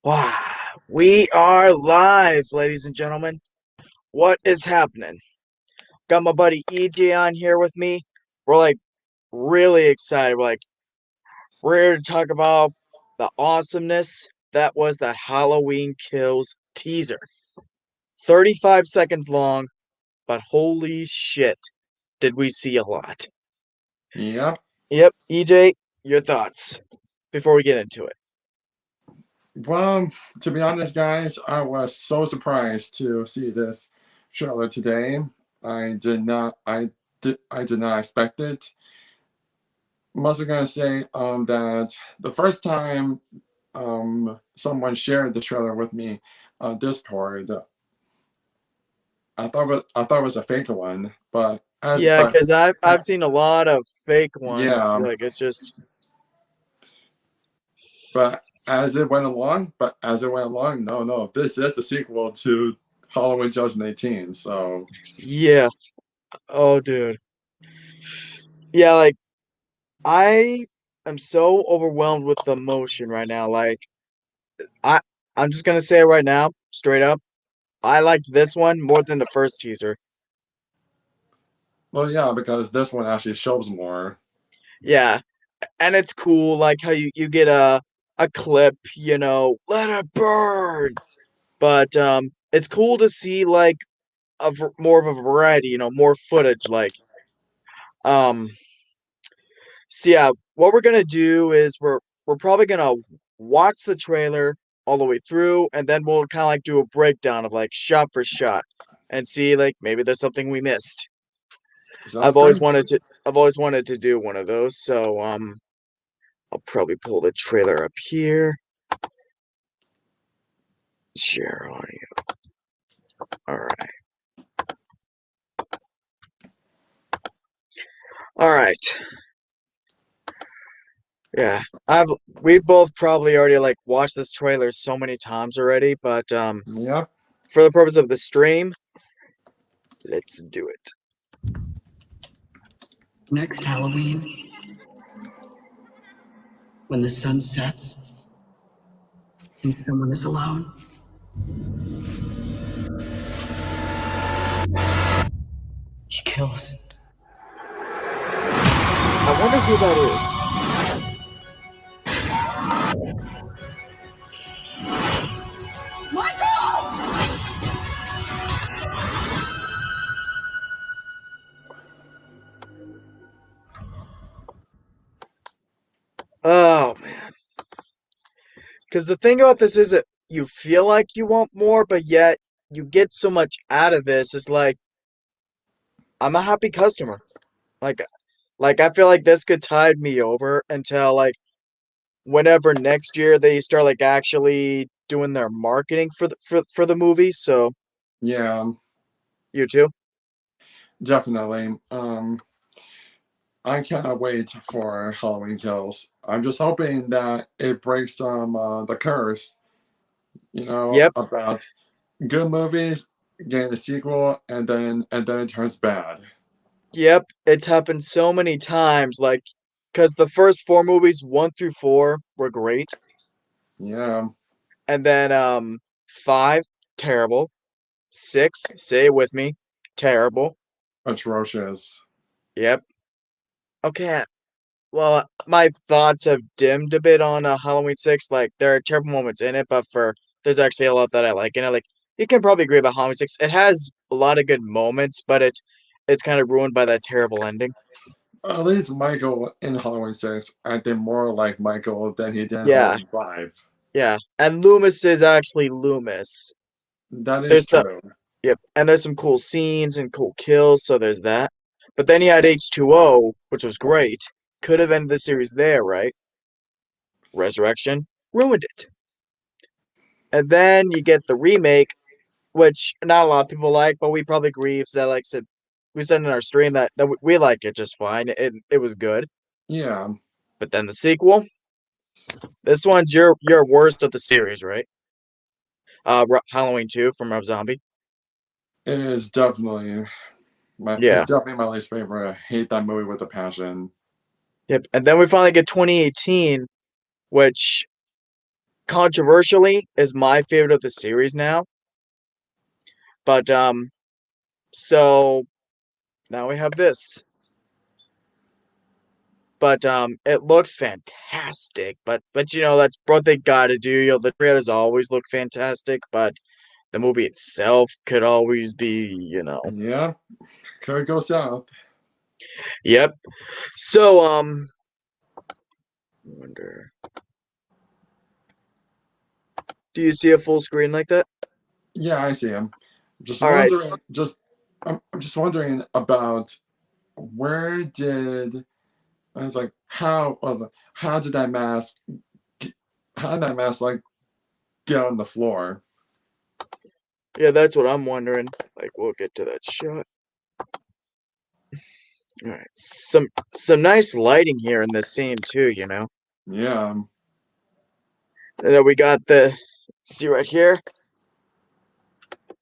Wow, we are live, ladies and gentlemen. What is happening? Got my buddy EJ on here with me. We're really excited. We're here to talk about the awesomeness that was that Halloween Kills teaser. 35 seconds long, but holy shit, did we see a lot. Yep. Yep, EJ, your thoughts before we get into it. Well, to be honest, guys, I was so surprised to see this trailer today. I did not expect it. I'm also gonna say that the first time someone shared the trailer with me on Discord, I thought it was a fake one, but as Yeah, but because I've seen a lot of fake ones. yeah, It's just but as it went along, no, this is the sequel to Halloween 2018. So yeah. Oh, dude. Yeah, I am so overwhelmed with emotion right now. I I'm just gonna say it right now, straight up. I liked this one more than the first teaser. well, yeah, because this one actually shows more. Yeah, and it's cool, like how you get a clip, let it burn. But it's cool to see like more of a variety, more footage. Um, so yeah, what we're gonna do is we're probably gonna watch the trailer all the way through, and then we'll kind of like do a breakdown of like shot for shot, and see like maybe there's something we missed. Sounds I've always good. wanted to I've always wanted to do one of those, so I'll probably pull the trailer up here. Share audio. All right, all right. Yeah, we've both probably already like watched this trailer so many times already, but Yep. for the purpose of the stream, let's do it. Next Halloween, when the sun sets and someone is alone, he kills. I wonder who that is. Oh man. Because the thing about this is that you feel like you want more, but yet you get so much out of this. It's like I'm a happy customer. Like I feel like this could tide me over until like whenever next year they start like actually doing their marketing for the movie. So Yeah, you too. definitely. I cannot wait for Halloween Kills. I'm just hoping that it breaks the curse, Yep. about good movies getting a sequel and then it turns bad. Yep. It's happened so many times. Because the first four movies, 1 through 4, were great. Yeah, And then 5, terrible. 6, say it with me, terrible. atrocious. Yep. Okay. Well, my thoughts have dimmed a bit on Halloween 6. Like there are terrible moments in it, but there's actually a lot that I like. And like you can probably agree about Halloween 6. It has a lot of good moments, but it's kind of ruined by that terrible ending. At least Michael in Halloween 6 acted more like Michael than he did in Yeah, Halloween 5. yeah. And Loomis is actually Loomis. That is There's the true. Yep, and there's some cool scenes and cool kills, so there's that. But then you had H2O, which was great. Could have ended the series there, right? Resurrection ruined it. And then you get the remake, which not a lot of people like, but we probably agree because that like said we said in our stream that we like it just fine. It was good. Yeah, But then the sequel, this one's your worst of the series, right? Halloween 2 from Rob Zombie. it is definitely it's Yeah. definitely my least favorite. I hate that movie with a passion. Yep. And then we finally get 2018, which controversially is my favorite of the series now. But so now we have this. But it looks fantastic. But you know that's what they got to do. You know the trailers always look fantastic, but the movie itself could always be, Yeah, could go south. Yep. So I wonder. Do you see a full screen like that? Yeah, I see him. Just All right. wondering. I'm just wondering about where did I was like how did that mask how did that mask like get on the floor? Yeah, that's what I'm wondering. Like we'll get to that shot. All right. Some nice lighting here in this scene too, you know. Yeah. And then we got see right here.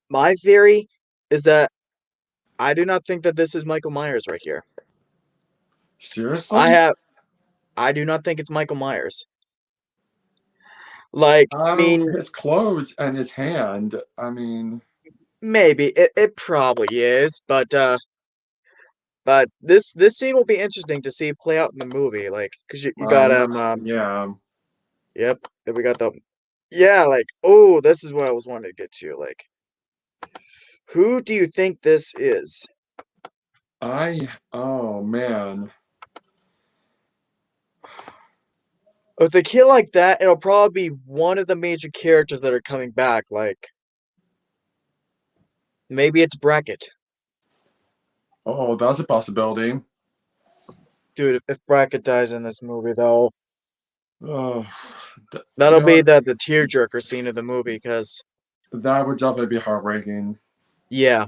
My theory is that I do not think that this is Michael Myers right here. Seriously? I do not think it's Michael Myers. Like, I mean, His clothes and his hand. I mean, maybe it probably is, but this scene will be interesting to see play out in the movie, like, cause you got yeah, yeah. yep, and we got yeah, like, oh, this is what I was wanting to get to, like, who do you think this is? Oh man. With a kid like that, it'll probably be one of the major characters that are coming back, like, maybe it's Brackett. Oh, that's a possibility. Dude, if Brackett dies in this movie, though, Oh, you that'll know be what? the tearjerker scene of the movie, cause, That would definitely be heartbreaking. yeah.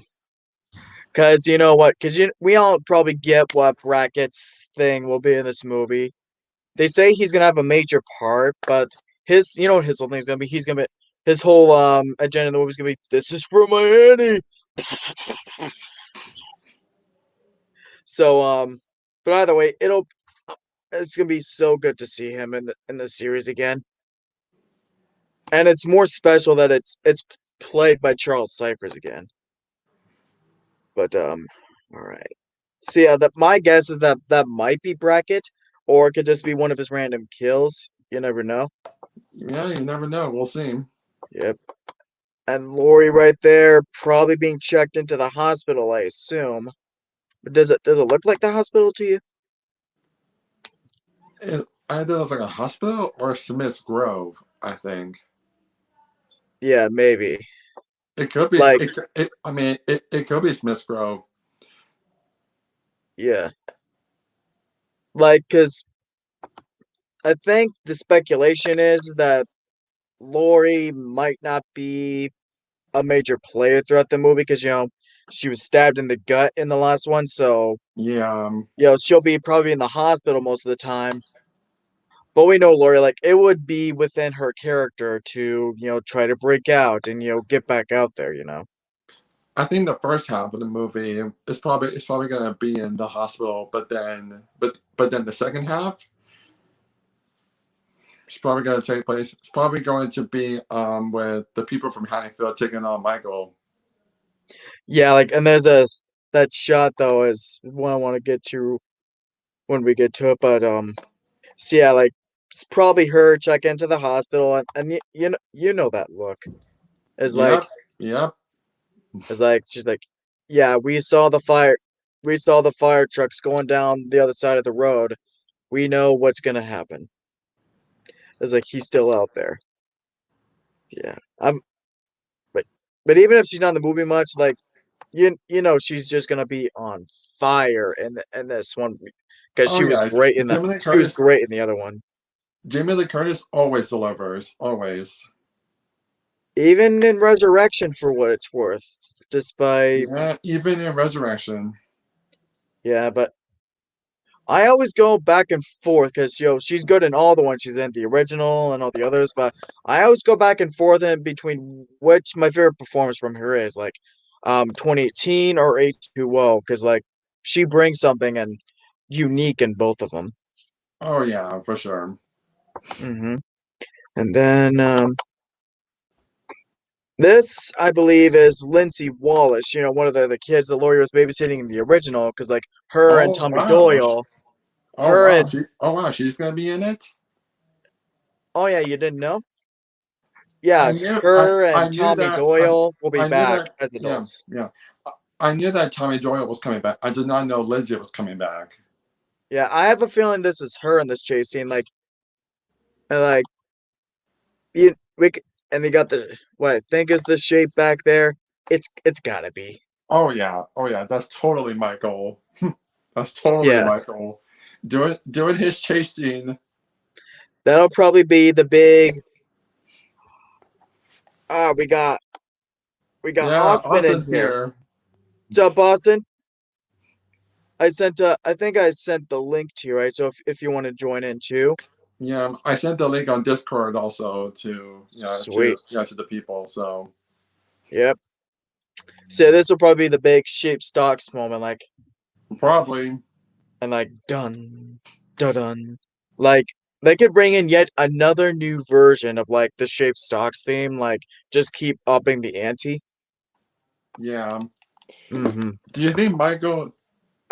Cause you know what? We all probably get what Brackett's thing will be in this movie. They say he's gonna have a major part, but you know what his whole thing's gonna be? He's gonna be his whole agenda in the movie's gonna be, "This is for my Annie." So but either way, it's gonna be so good to see him in the series again, and it's more special that it's played by Charles Cyphers again. But all right. So yeah, that my guess is that might be Brackett, or it could just be one of his random kills. You never know. Yeah, you never know. We'll see. Yep. And Lori right there, probably being checked into the hospital, I assume. But does it look like the hospital to you? Either it was like a hospital or Smith's Grove, I think. Yeah, maybe. It could be. Like, I mean, it could be Smith's Grove. yeah. Like, cause I think the speculation is that Lori might not be a major player throughout the movie because she was stabbed in the gut in the last one, so Yeah. she'll be probably in the hospital most of the time. But we know Lori, like it would be within her character to try to break out and get back out there. I think the first half of the movie is probably gonna be in the hospital, but then the second half is probably gonna take place. It's probably going to be with the people from Haddonfield taking on Michael. Yeah, like and there's that shot though is one I want to get to when we get to it, but so yeah, like it's probably her check into the hospital and you know that look is like Yep. Yep. she's like, yeah, we saw the fire trucks going down the other side of the road. We know what's gonna happen. It's like he's still out there. Yeah, but but even if she's not in the movie much, like you know she's just gonna be on fire in this one because Oh yeah. she was great in the other one. Jamie Lee Curtis always delivers. Always. Even in Resurrection, for what it's worth, despite Yeah. Even in Resurrection. yeah, but I always go back and forth because she's good in all the ones she's in, the original and all the others. But I always go back and forth in between which my favorite performance from her is, like 2018 or H2O, because like she brings something and unique in both of them. Oh yeah, for sure. Hmm And then this, I believe, is Lindsay Wallace. One of the kids the lawyer was babysitting in the original, because like her and Oh Tommy wow. Doyle, Oh her wow. and She's gonna be in it. oh yeah, you didn't know? I Yeah, knew her I and knew Tommy that Doyle will be I knew back that as yeah, adults. yeah. I knew that Tommy Doyle was coming back. I did not know Lindsay was coming back. Yeah, I have a feeling this is her in this chase scene. Like, and like you, and they got the what I think is the shape back there. It's gotta be. Oh yeah. Oh yeah. That's totally my goal. That's totally Yeah, my goal. Doing his chase scene. that'll probably be the big. Ah, we got Yeah, Austin in Austin's here. here. What's up, Austin? I think I sent the link to you, right? So if you want to join in too, Yeah, I sent the link on Discord also to sweet. to the people. So Yep. So this will probably be the big shape stocks moment, like probably and like dun dun dun. Like they could bring in yet another new version of like the shape stocks theme, like just keep upping the ante. yeah. Mm-hmm. Do you think Michael?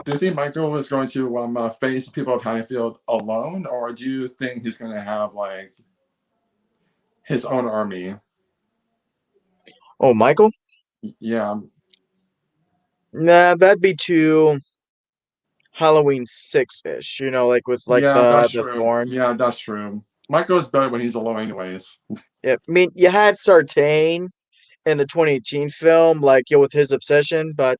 Do you think Michael is going to face people of Haddonfield alone, or do you think he's going to have like his own army? Oh, Michael? Yeah, Nah, that'd be too Halloween 6-ish, like with like yeah, the that's the true. thorn. Yeah, that's true. Michael is better when he's alone, anyways. Yeah, I mean you had Sartain in the 2018 film, like with his obsession, but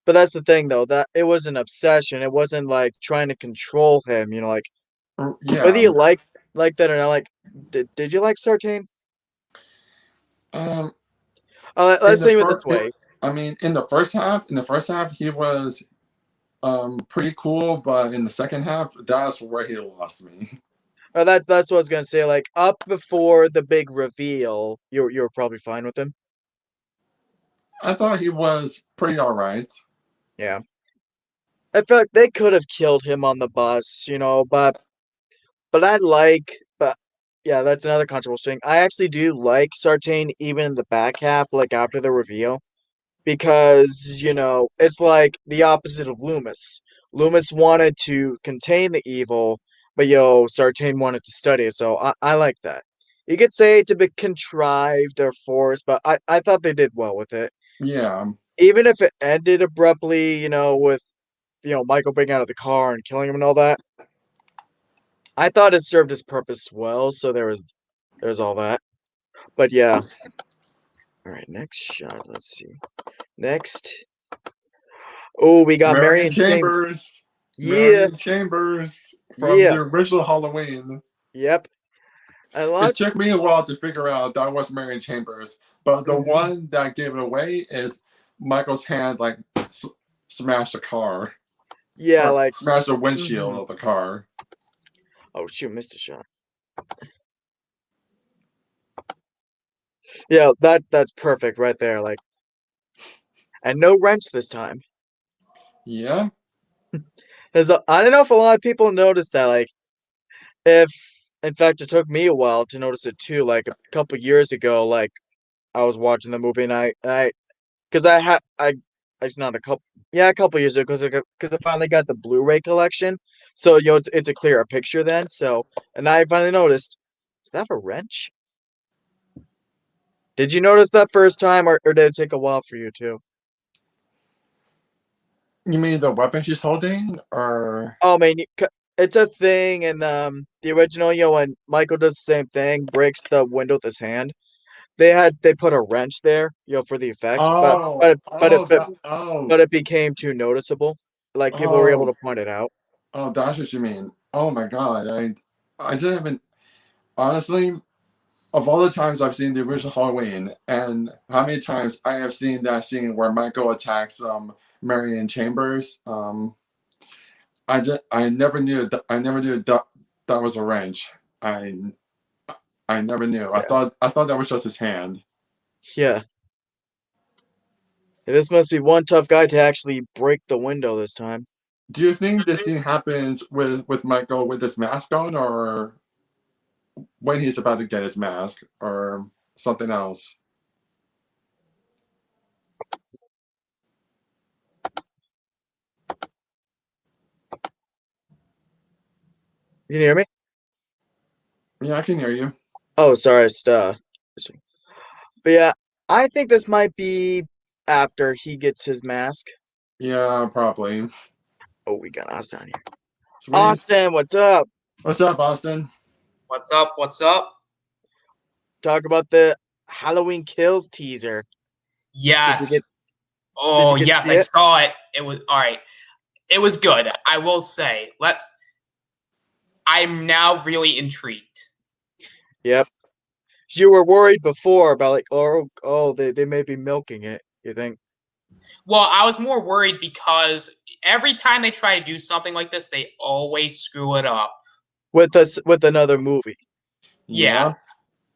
that's the thing though, that it was an obsession. It wasn't like trying to control him, like whether Yeah. you like that or not. Like, did you like Sartain? Um. In Let's the name it first, this way. I mean, in the first half, he was pretty cool, but in the second half, that's where he lost me. That's what I was gonna say. Like up before the big reveal, you were probably fine with him. I thought he was pretty all right. Yeah, I feel like they could have killed him on the bus, but but yeah, that's another controversial thing. I actually do like Sartain even in the back half, like after the reveal, because it's like the opposite of Loomis. Loomis wanted to contain the evil, but Sartain wanted to study it. So I like that. You could say it's a bit contrived or forced, but I thought they did well with it. Yeah, Even if it ended abruptly, with Michael breaking out of the car and killing him and all that, I thought it served its purpose well. So there's all that. But yeah. All right, next shot. Let's see. Next. Oh, we got Marion Marion Chambers. Chambers, Yeah, Marion Chambers from yeah, the original Halloween. yep. A It lot. took me a while to figure out that was Marion Chambers, but the Mhm. one that gave it away is Michael's hand, like smashed the car Yeah, or like. smashed the windshield Mhm. of the car. Oh shoot, missed a shot. Yeah, that's perfect right there. Like, and no wrench this time. Yeah. I don't know if a lot of people noticed that. Like, if in fact it took me a while to notice it too. Like a couple years ago, like I was watching the movie and I because I had I it's not a couple yeah a couple years ago because I finally got the Blu-ray collection. So it's a clearer picture then. So and I finally noticed, is that a wrench? Did you notice that first time, or did it take a while for you too? You mean the weapon she's holding, or Oh man, it's a thing in the original. When Michael does the same thing, breaks the window with his hand. They put a wrench there, for the effect, but oh, but but it oh, but, that, oh, but it became too noticeable. Like people were able oh, to point it out. oh, that's what you mean. Oh my god, I didn't even honestly. Of all the times I've seen the original Halloween, and how many times I have seen that scene where Michael attacks Marion Chambers, I never knew that was a wrench. I I never knew. Yeah, I thought that was just his hand. yeah. This must be one tough guy to actually break the window this time. Do you think this scene happens with Michael with his mask on, or when he's about to get his mask or something else. You can hear me? Yeah, I can hear you. Oh, sorry, but yeah, I think this might be after he gets his mask. Yeah, probably. Oh, we got Austin on here. Sweet. Austin, what's up? What's up, Austin? What's up? What's up? Talk about the Halloween Kills teaser. Did you Yes. get did Oh, you get to yes, see I it? saw it. It was all right. It was good. I will say. I'm now really intrigued. Yep. You were worried before about like, oh, they may be milking it. You think Well, I was more worried because every time they try to do something like this, they always screw it up. with another movie, Yeah. Yeah.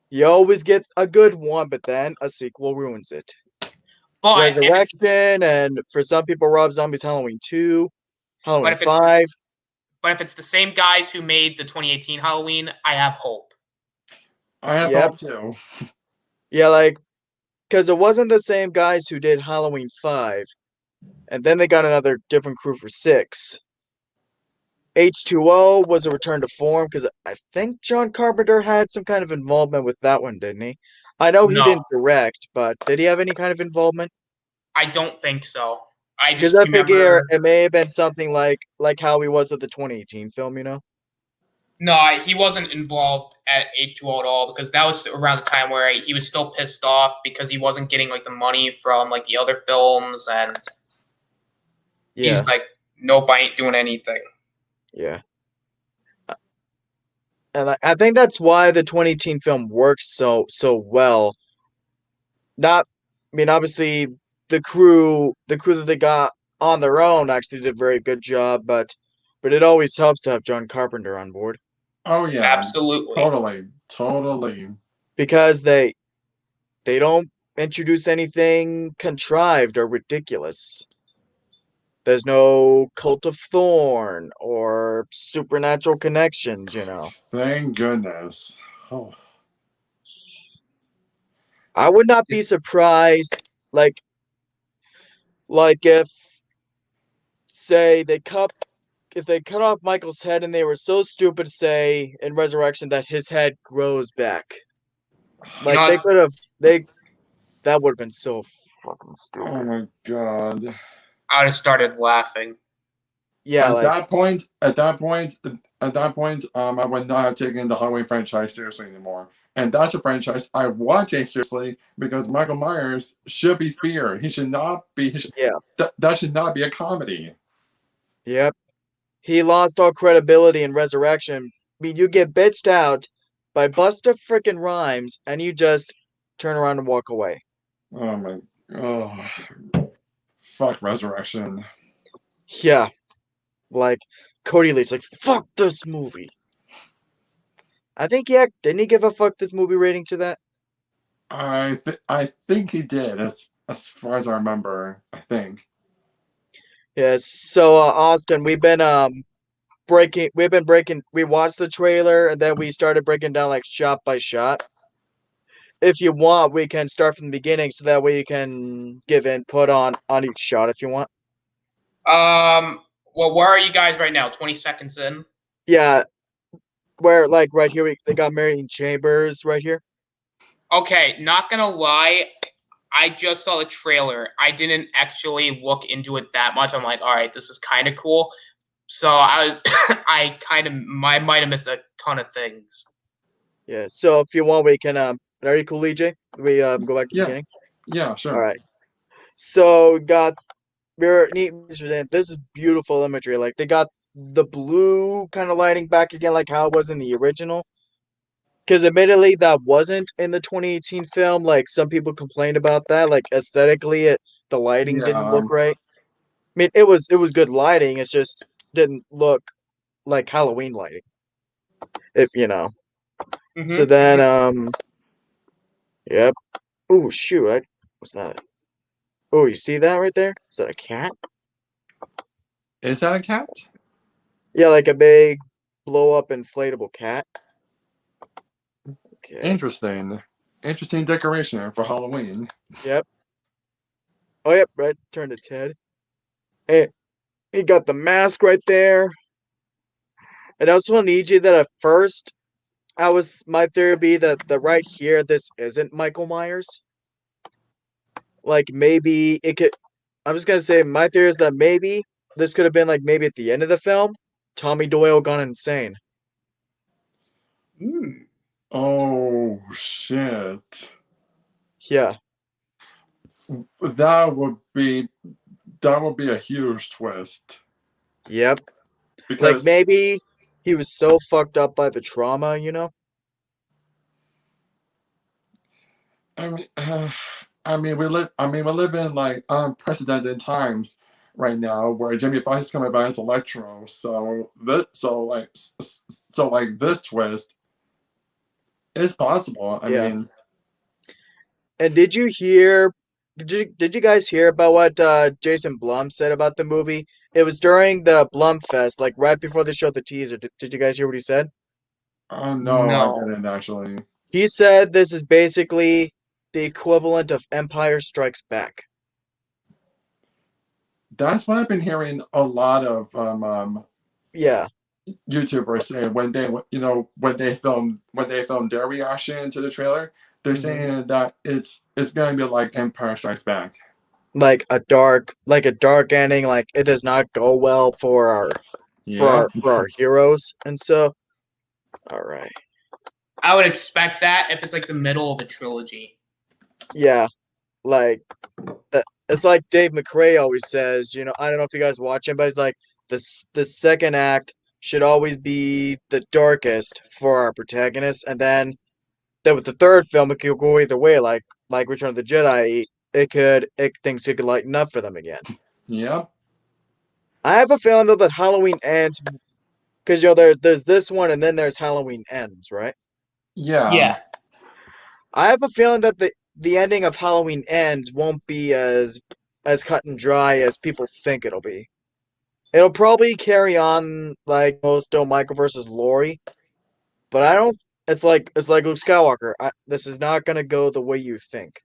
you always get a good one, but then a sequel ruins it. But if it's Resurrection, and for some people, Rob Zombie's Halloween 2, but Halloween if it's 5. but if it's the same guys who made the 2018 Halloween, I have hope. I have Yep. hope too. Yeah, like because it wasn't the same guys who did Halloween 5, and then they got another different crew for 6. H2O was a return to form because I think John Carpenter had some kind of involvement with that one, didn't he? I know he No, didn't direct, but did he have any kind of involvement? I don't think so. I Because just I figure remember it may have been something like how he was with the 2018 film, no, he wasn't involved at H2O at all because that was around the time where he was still pissed off because he wasn't getting like the money from like the other films, and Yeah, he's like, nope, I ain't doing anything. yeah. And I think that's why the 2018 film works so well. Not, I mean, obviously the crew that they got on their own actually did a very good job, but it always helps to have John Carpenter on board Oh yeah. Absolutely. Totally. Totally. because they don't introduce anything contrived or ridiculous. There's no cult of Thorn or supernatural connections. Thank goodness. Oh. I would not be surprised, like if say if they cut off Michael's head and they were so stupid to say in Resurrection that his head grows back. You know Like they what? could have they that would have been so fucking Oh stupid. my god. I would have started laughing. Yeah, At like that point, at that point, at that point, I would not have taken the Halloween franchise seriously anymore. And that's a franchise I want to take seriously because Michael Myers should be feared. He should not be. yeah, That should not be a comedy. yep. He lost all credibility in Resurrection. I mean, you get bitched out by Busta frickin' Rhymes and you just turn around and walk away. Oh my. Oh, fuck Resurrection. Yeah, like Cody Lee's like, fuck this movie. I think didn't he give a fuck this movie rating to that? I think he did. As far as I remember, I think. Yes. So Austin, we watched the trailer and then we started breaking down like shot by shot. If you want, we can start from the beginning so that way you can give input on each shot if you want. Well, where are you guys right now? 20 seconds in. Yeah, where like right here they got Marion Chambers right here. Okay, not gonna lie, I just saw the trailer. I didn't actually look into it that much. I'm like, all right, this is kind of cool. So I was, I might have missed a ton of things. Yeah. So if you want, we can are you cool, EJ? We go back to the Yeah. beginning. Yeah. All Sure. right. So we got we're neat. This is beautiful imagery. Like they got the blue kind of lighting back again, like how it was in the original. Because admittedly, that wasn't in the 2018 film. Like some people complained about that. Like aesthetically, the lighting didn't Yeah. look right. I mean, it was good lighting. It just didn't look like Halloween lighting, if you know. So Mm-hmm. then, yep. Oh shoot! What's that? Oh, you see that right there? Is that a cat? Is that a cat? Yeah, like a big blow up inflatable cat. Okay. Interesting decoration for Halloween. Yep. Oh, yep. Right. Turn its head. Hey, he got the mask right there. And I also want to need you that at first, my theory would be that right here, this isn't Michael Myers. Like maybe it could. I'm just gonna say my theory is that maybe this could have been like maybe at the end of the film, Tommy Doyle gone insane. Oh shit! Yeah. That would be a huge twist Yep. Like because maybe he was so fucked up by the trauma, you know? I mean, we live in like unprecedented times right now where Jamie Foxx is coming by as Electro. So like this twist is possible. I Yeah. mean, And did you guys hear about what Jason Blum said about the movie? It was during the Blum Fest, like right before they showed the teaser. Did you guys hear what he said? oh no, I No. didn't actually. He said this is basically the equivalent of Empire Strikes Back. That's what I've been hearing a lot of Yeah. YouTubers say when they filmed their reaction to the trailer. They're Hmm. saying that it's gonna be like Empire Strikes Back. Like a dark ending, like it does not go well for our for Yeah. our for our heroes. And so, all right. I would expect that if it's like the middle of a trilogy. Yeah, like it's like Dave McRae always says, I don't know if you guys watch him, but he's like the second act should always be the darkest for our protagonists, and then with the third film it could go either way, like Return of the Jedi, things could lighten up for them again. Yep. I have a feeling though that Halloween ends because there's this one and then there's Halloween ends, right? Yeah. Yeah. I have a feeling that the ending of Halloween ends won't be as cut and dry as people think it'll be. It'll probably carry on like most still Michael versus Laurie, but I don't. It's like Luke Skywalker. This is not gonna go the way you think.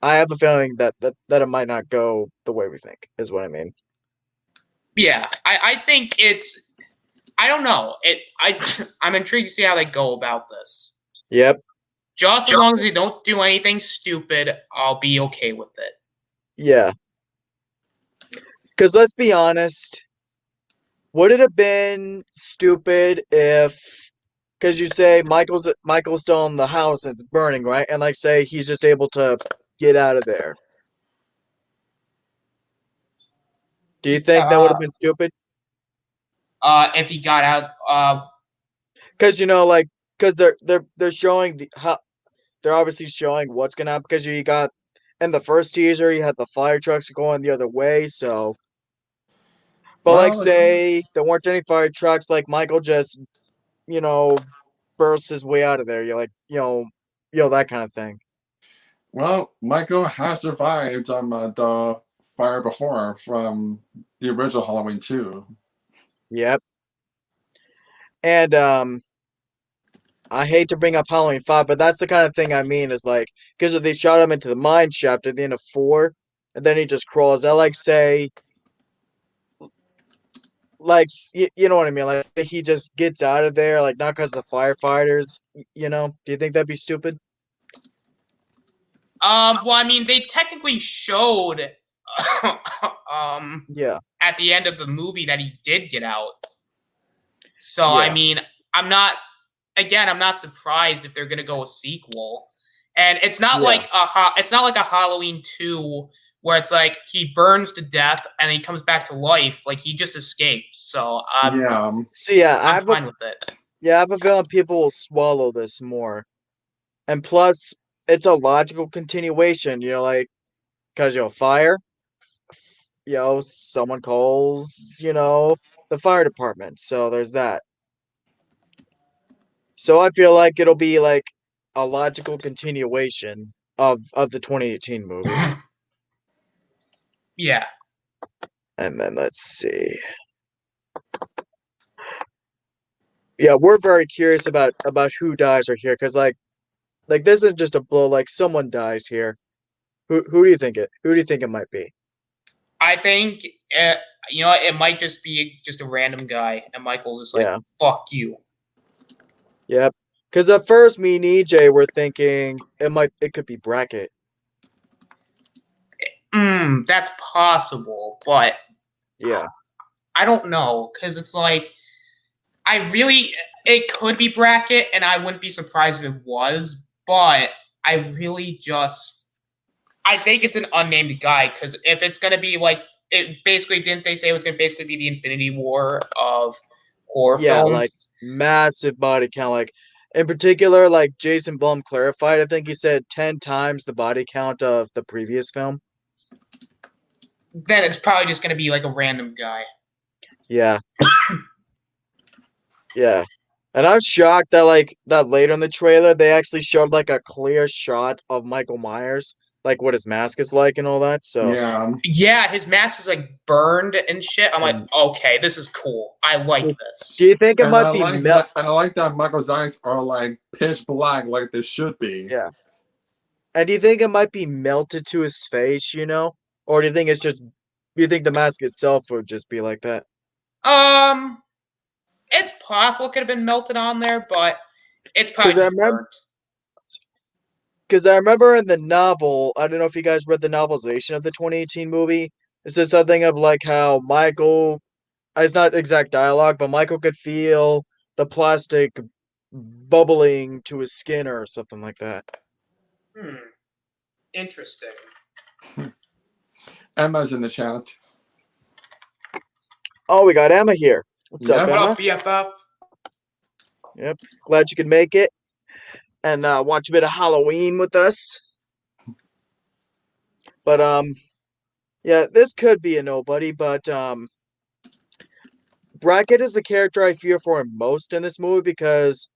I have a feeling that it might not go the way we think. Is what I mean. Yeah. I think it's I don't know. I'm intrigued to see how they go about this. Yep. Just as long as they don't do anything stupid, I'll be okay with it. Yeah. Because let's be honest, would it have been stupid if, because you say Michael's still in the house and it's burning, right? And like say he's just able to get out of there. Do you think that would have been stupid? If he got out, Because because they're showing they're obviously showing what's gonna happen. Because you got in the first teaser, you had the fire trucks going the other way. So, but like Well, say there weren't any fire trucks, like Michael just you know bursts his way out of there. You're like that kind of thing. Michael has survived the fire before from the original Halloween 2. Yep. And I hate to bring up Halloween 5, but that's the kind of thing I mean is like because they shot him into the mine shaft at the end of 4, and then he just crawls. I like say you know what I mean, like he just gets out of there, like not because of the firefighters. Do you think that'd be stupid? well, I mean, they technically showed, Yeah, at the end of the movie that he did get out. So, I yeah, mean, I'm not surprised if they're gonna go a sequel. And it's not yeah, like a Halloween 2 where it's like he burns to death and he comes back to life, like he just escapes. So Yeah. so yeah, I'm fine with it. I have a feeling people will swallow this more, and plus it's a logical continuation. Like because fire, someone calls the fire department, so there's that. So I feel like it'll be like a logical continuation of the 2018 movie. Yeah. And then let's see. Yeah, we're very curious about who dies right here, because like like this is just a blow. Like someone dies here. Who do you think it? Who do you think it might be? I think it might just be just a random guy, and Michael's just like, Yeah. "Fuck you." Yep. Because at first, me and EJ were thinking it could be Brackett. That's possible, but Yeah. I don't know because it's like it could be Brackett, and I wouldn't be surprised if it was, but I think it's an unnamed guy because if it's gonna be like it basically didn't they say it was gonna basically be the Infinity War of horror films? Like massive body count. Like in particular, like Jason Blum clarified. I think he said 10 times the body count of the previous film. Then it's probably just gonna be like a random guy. Yeah. Yeah. And I'm shocked that later in the trailer they actually showed like a clear shot of Michael Myers, like what his mask is like and all that. So yeah, his mask is like burned and shit. I'm like, okay, this is cool. I like this. Do you think it might be and I like that Michael's eyes are like pitch black, like they should be. Yeah. And do you think it might be melted to his face, or do you think the mask itself would just be like that? It's possible it could have been melted on there, but it's probably just burnt. Because I remember in the novel, I don't know if you guys read the novelization of the 2018 movie. It says something of like how Michael, it's not exact dialogue, but Michael could feel the plastic bubbling to his skin or something like that. Interesting. Emma's in the chat. Oh, we got Emma here. What's up, Emma? What up, BFF? Yep. Glad you could make it and watch a bit of Halloween with us. But yeah, this could be a nobody, but Brackett is the character I fear for him most in this movie because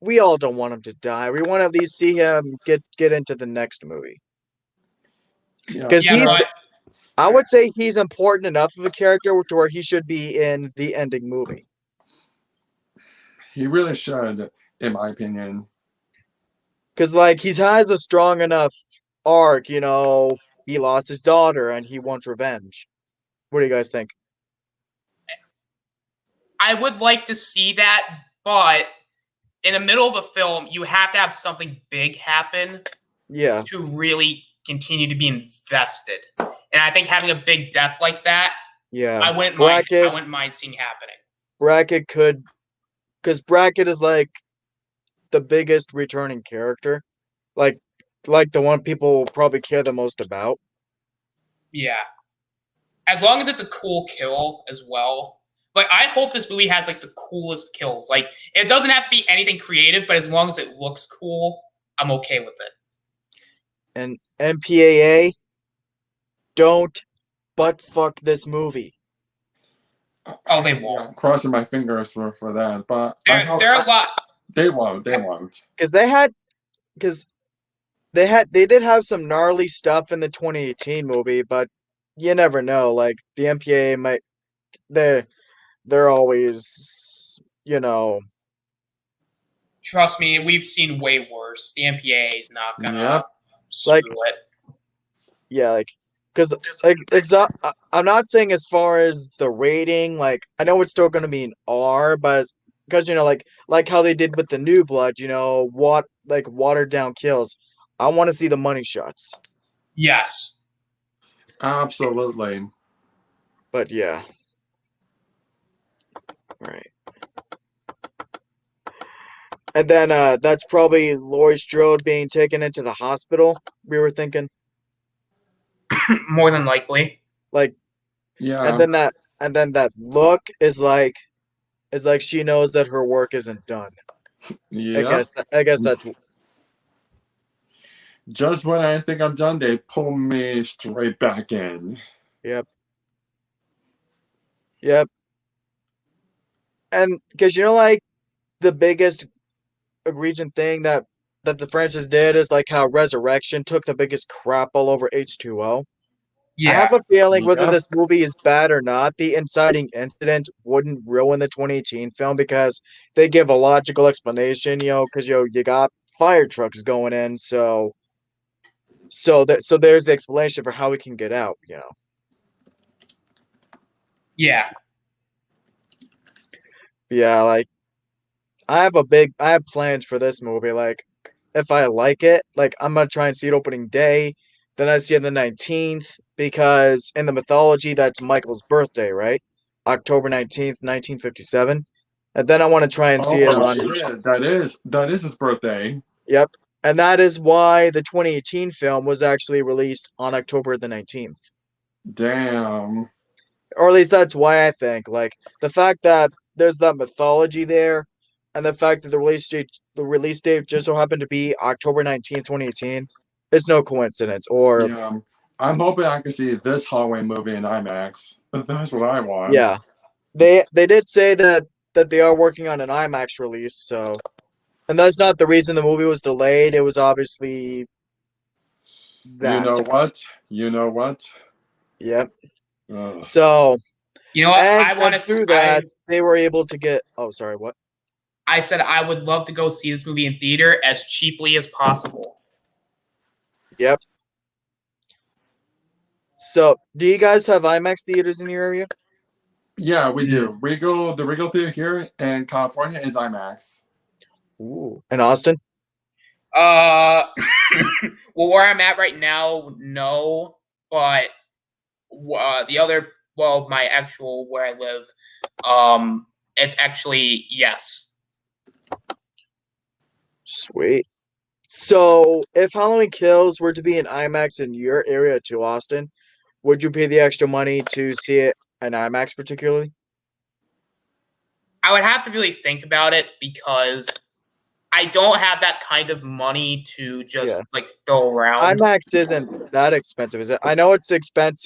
we all don't want him to die. We want to at least see him get into the next movie. Because I would say he's important enough of a character to where he should be in the ending movie. He really should, in my opinion. Because, like, he has a strong enough arc, he lost his daughter and he wants revenge. What do you guys think? I would like to see that, but in the middle of a film, you have to have something big happen to really continue to be invested. And I think having a big death like that, I wouldn't mind seeing happening. Brackett could, because Brackett is like the biggest returning character, like the one people probably care the most about. Yeah, as long as it's a cool kill as well. Like I hope this movie has like the coolest kills. Like it doesn't have to be anything creative, but as long as it looks cool, I'm okay with it. And MPAA, don't butt fuck this movie. Oh, they won't. I'm crossing my fingers for that, but they're a lot. They won't. Because they did have some gnarly stuff in the 2018 movie, but you never know. Like the MPAA might, they're always, Trust me, we've seen way worse. The MPAA is not gonna screw it. Yeah, like. Because I'm not saying as far as the rating, like I know it's still going to be an R, but because like how they did with the New Blood, watered down kills. I want to see the money shots. Yes, absolutely. But yeah, right. And then that's probably Laurie Strode being taken into the hospital. We were thinking. More than likely. Like, and then that look is like she knows that her work isn't done. Yeah. I guess that's just when I think I'm done, they pull me straight back in. Yep. And because like the biggest egregious thing that the franchise did is like how Resurrection took the biggest crap all over H2O. Yeah. I have a feeling whether this movie is bad or not, the inciting incident wouldn't ruin the 2018 film because they give a logical explanation, because you got fire trucks going in. So there's the explanation for how we can get out. Yeah. Yeah, like I have plans for this movie. Like, if I like it, like I'm gonna try and see it opening day. Then I see it on the 19th because in the mythology that's Michael's birthday, right? October 19th, 1957. And then I want to try and see it Oh on. shit, that is his birthday. Yep. And that is why the 2018 film was actually released on October the 19th. Damn. Or at least that's why I think. Like the fact that there's that mythology there, and the fact that the release date just so happened to be October 19th, 2018, is no coincidence. Or Yeah. I'm hoping I can see this Halloween movie in IMAX. That's what I want. yeah, they did say that they are working on an IMAX release. So, and that's not the reason the movie was delayed. It was obviously You that. know what? You know what? Yep. Ugh. So, You know what? and through that they were able to get. Oh, sorry, what? I said I would love to go see this movie in theater as cheaply as possible. Yep. So, do you guys have IMAX theaters in your area? Yeah, we do. The Regal Theater here in California is IMAX. Ooh. In Austin? Well, where I'm at right now, no, but my actual where I live, it's actually yes. Sweet. So, if Halloween Kills were to be in IMAX in your area to Austin, would you pay the extra money to see it in IMAX particularly? I would have to really think about it because I don't have that kind of money to just Yeah. like throw around. IMAX isn't that expensive, is it? I know it's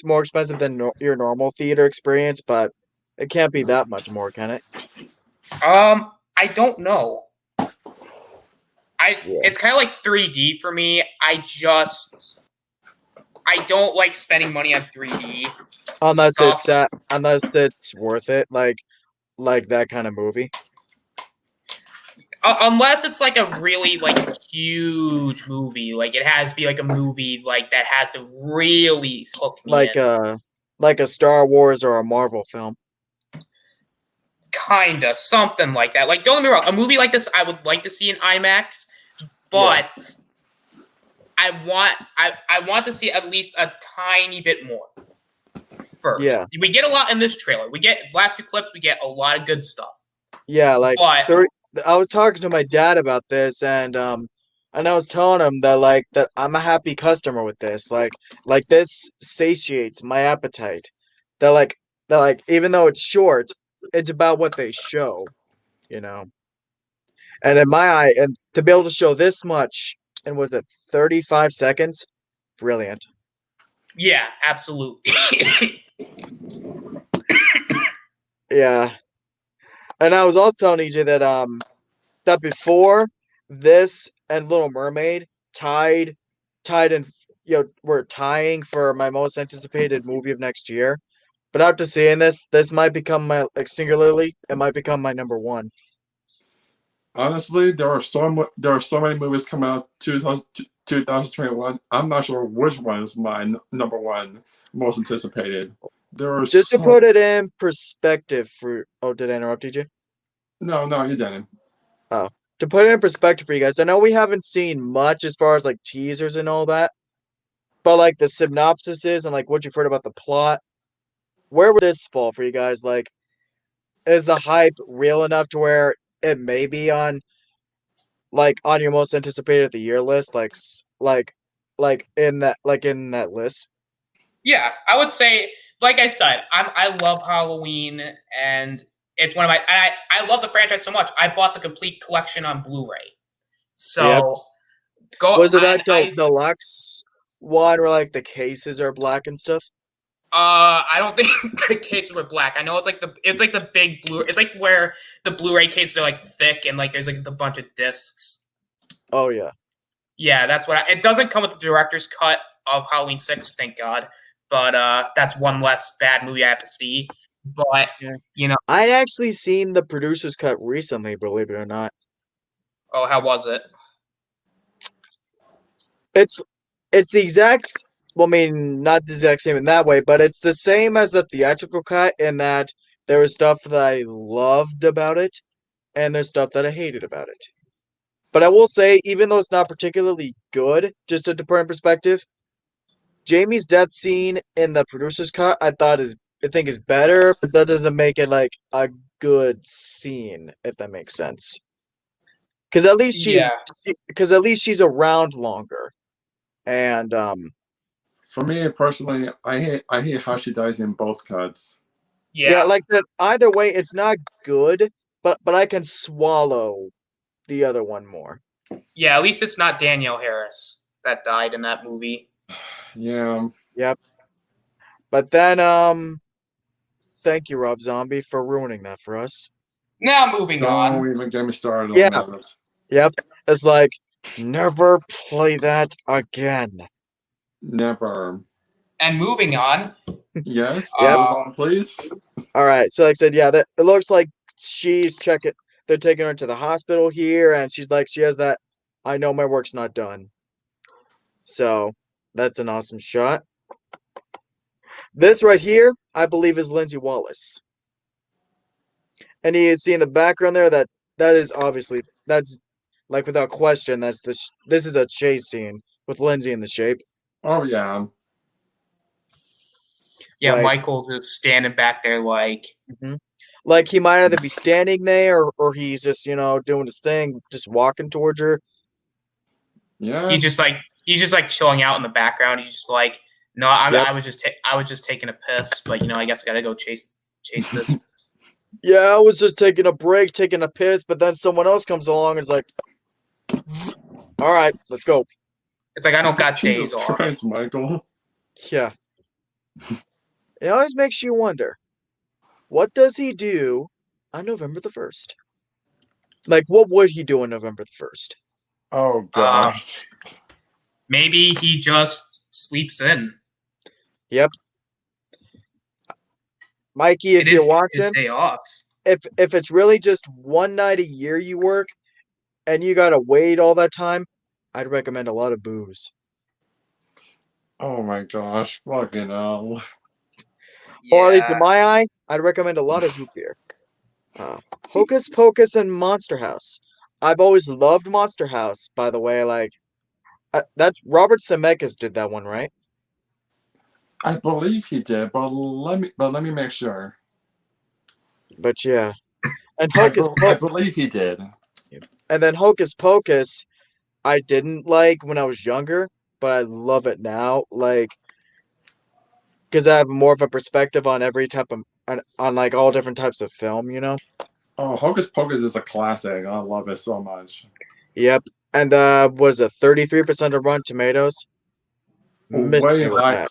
more expensive than your normal theater experience, but it can't be that much more, can it? I don't know. Yeah. It's kind of like 3D for me. I don't like spending money on 3D Unless stuff. it's worth it, like that kind of movie. Unless it's like a really like huge movie, like it has to be like a movie like that has to really hook me in. Like a Star Wars or a Marvel film. Kinda something like that. Like don't get me wrong, a movie like this I would like to see in IMAX, but I want to see at least a tiny bit more first. Yeah. We get a lot in this trailer. We get last two clips. We get a lot of good stuff. Yeah, like But 30. I was talking to my dad about this, and I was telling him that I'm a happy customer with this. Like this satiates my appetite. That even though it's short, it's about what they show, you know. And in my eye, and to be able to show this much, and was it 35 seconds? Brilliant. yeah, absolutely. Yeah. And I was also telling EJ that before this and Little Mermaid tied and were tying for my most anticipated movie of next year. But after seeing this might become singularly, it might become my number one. Honestly, there are so many movies coming out 2021. I'm not sure which one is my number one most anticipated. There are Just to put it in perspective for did I interrupt EJ? No, you didn't. Oh. To put it in perspective for you guys, I know we haven't seen much as far as like teasers and all that, but like the synopsises and like what you've heard about the plot, where would this fall for you guys? Like, is the hype real enough to where it may be on your most anticipated of the year list? In that list? Yeah, I would say, like I said, I love Halloween, and it's one of my. I love the franchise so much. I bought the complete collection on Blu-ray. Yep. So go. Was it that deluxe one where like the cases are black and stuff? I don't think the cases were black. I know it's like the big blue. It's like where the Blu-ray cases are like thick and like there's like a bunch of discs. Oh yeah. Yeah, that's what. It doesn't come with the director's cut of Halloween 6, thank God. But that's one less bad movie I have to see. But Yeah. I'd actually seen the producer's cut recently, believe it or not. oh, how was it? It's the exact. Well, I mean, not the exact same in that way, but it's the same as the theatrical cut in that there was stuff that I loved about it, and there's stuff that I hated about it. But I will say, even though it's not particularly good, just to put in perspective, Jamie's death scene in the producer's cut, I think is better, but that doesn't make it like a good scene, if that makes sense. Because Yeah. at least she's around longer, and For me personally, I hate how she dies in both cuts. yeah, Yeah. like that. Either way, it's not good, but I can swallow the other one more. Yeah, at least it's not Danielle Harris that died in that movie. Yeah. Yep. But then thank you, Rob Zombie, for ruining that for us. Now moving on. Don't even get me started on Yeah. that. Yep. It's like never play that again. Never. And moving on. Yes, Yep. move Uh on, please. All right. So like I said, yeah, that it looks like she's checking. They're taking her to the hospital here, and she's like, she has that. I know my work's not done. So that's an awesome shot. This right here, I believe, is Lindsay Wallace, and you see in the background there that is obviously that's like without question this is a chase scene with Lindsay in the shape. Oh yeah. yeah, Like, Michael just standing back there like mhm. Like he might either be standing there or he's just doing his thing, just walking towards her. Yeah. he's just like chilling out in the background. He's just like, no, I, Yep. I was just taking a piss, but I guess I gotta go chase this. Yeah, I was just taking a break, taking a piss, but then someone else comes along and is like, "All right, let's go." It's like I don't got Jesus days off. Christ, Michael. Yeah, it always makes you wonder, what does he do on November the 1st? Like, what would he do on November the 1st? Oh gosh. Maybe he just sleeps in. Yep, Mikey, if It you're is his watching, day off. if it's really just one night a year you work and you gotta wait all that time, I'd recommend a lot of booze. Oh my gosh. Fucking hell. Or at least in Yeah. my eye, I'd recommend a lot of root beer. Hocus Pocus and Monster House. I've always loved Monster House, by the way. Like, that's Robert Zemeckis did that one, right? I believe he did, but let me make sure. But yeah, and Hocus I Pocus, believe he did. and then Hocus Pocus, I didn't like when I was younger, but I love it now. Like, because I have more of a perspective on every type of on like all different types of film, you know. Oh, Hocus Pocus is a classic. I love it so much. Yep. And was it 33% of Rotten Tomatoes? Missed Way me with high. that.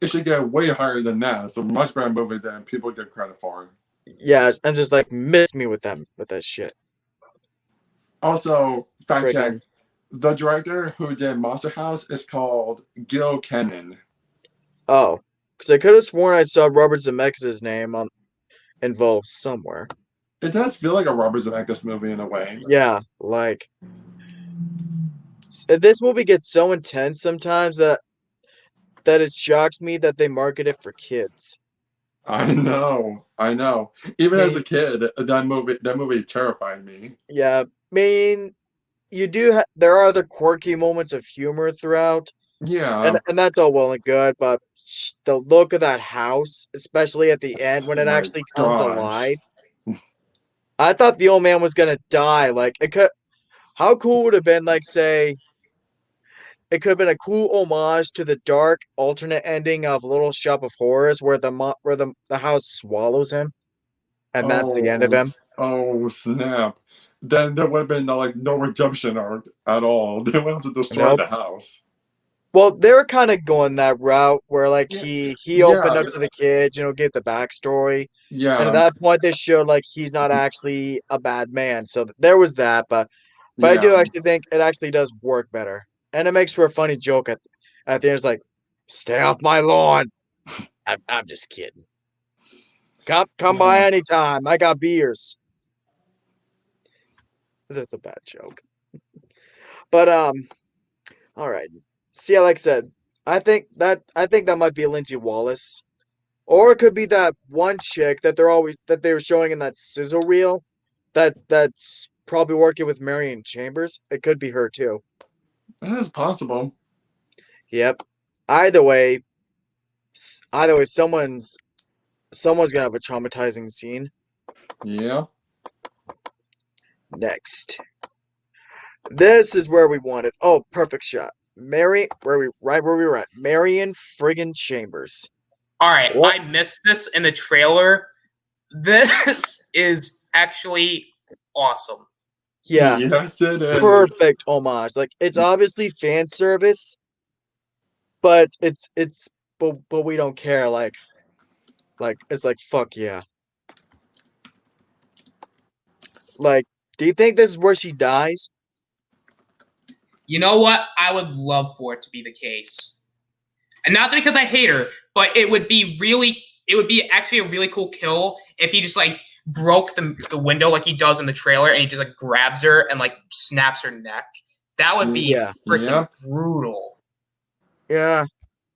It should get way higher than that. It's a much better movie than people give credit for. Yeah, I'm just like missed me with them with that shit. Also, fact check. Friggin' The director who did Monster House is called Gil Kennan. oh, because I could have sworn I saw Robert Zemeckis' name on involved somewhere. It does feel like a Robert Zemeckis movie in a way. Yeah, like this movie gets so intense sometimes that it shocks me that they market it for kids. I know. Even as a Me, kid, that movie terrified me. yeah, I mean, there are other quirky moments of humor throughout, Yeah. and that's all well and good, but the look of that house, especially at the end when Oh it my actually comes gosh. alive, I thought the old man was gonna die. Like it could, how cool would it have been? Like say, it could have been a cool homage to the dark alternate ending of Little Shop of Horrors, where the house swallows him, and that's the end of him. Oh snap! Then there would have been like no redemption arc at all. They would have to destroy Nope. the house. Well, they were kind of going that route where like Yeah, he opened yeah, up to the kids, gave the backstory, and at yeah, that point they showed like he's not actually a bad man. So there was that, but I do yeah. actually think it actually does work better, and it makes for a funny joke at the end. It's like, "Stay off my lawn." I'm just kidding. Come by Oh, anytime. I got beers. That's a bad joke. But All right. See, like I said, I think that might be Lindsay Wallace, or it could be that one chick that they were showing in that sizzle reel, that's probably working with Marion Chambers. It could be her too. That is possible. Yep. Either way, either way, someone's gonna have a traumatizing scene. Yeah. Next, this is where we wanted. Oh, perfect shot. Right where we were at. Marion friggin' Chambers. All right, What? I missed this in the trailer. This is actually awesome. Yeah, Yes, it is. perfect homage. Like it's obviously fan service, but but we don't care. Like it's like fuck yeah. Like, do you think this is where she dies? You know what? I would love for it to be the case. And not because I hate her, but it would be actually a really cool kill if he just like broke the window like he does in the trailer and he just like grabs her and like snaps her neck. That would be Yeah. freaking Yep. brutal. Yeah.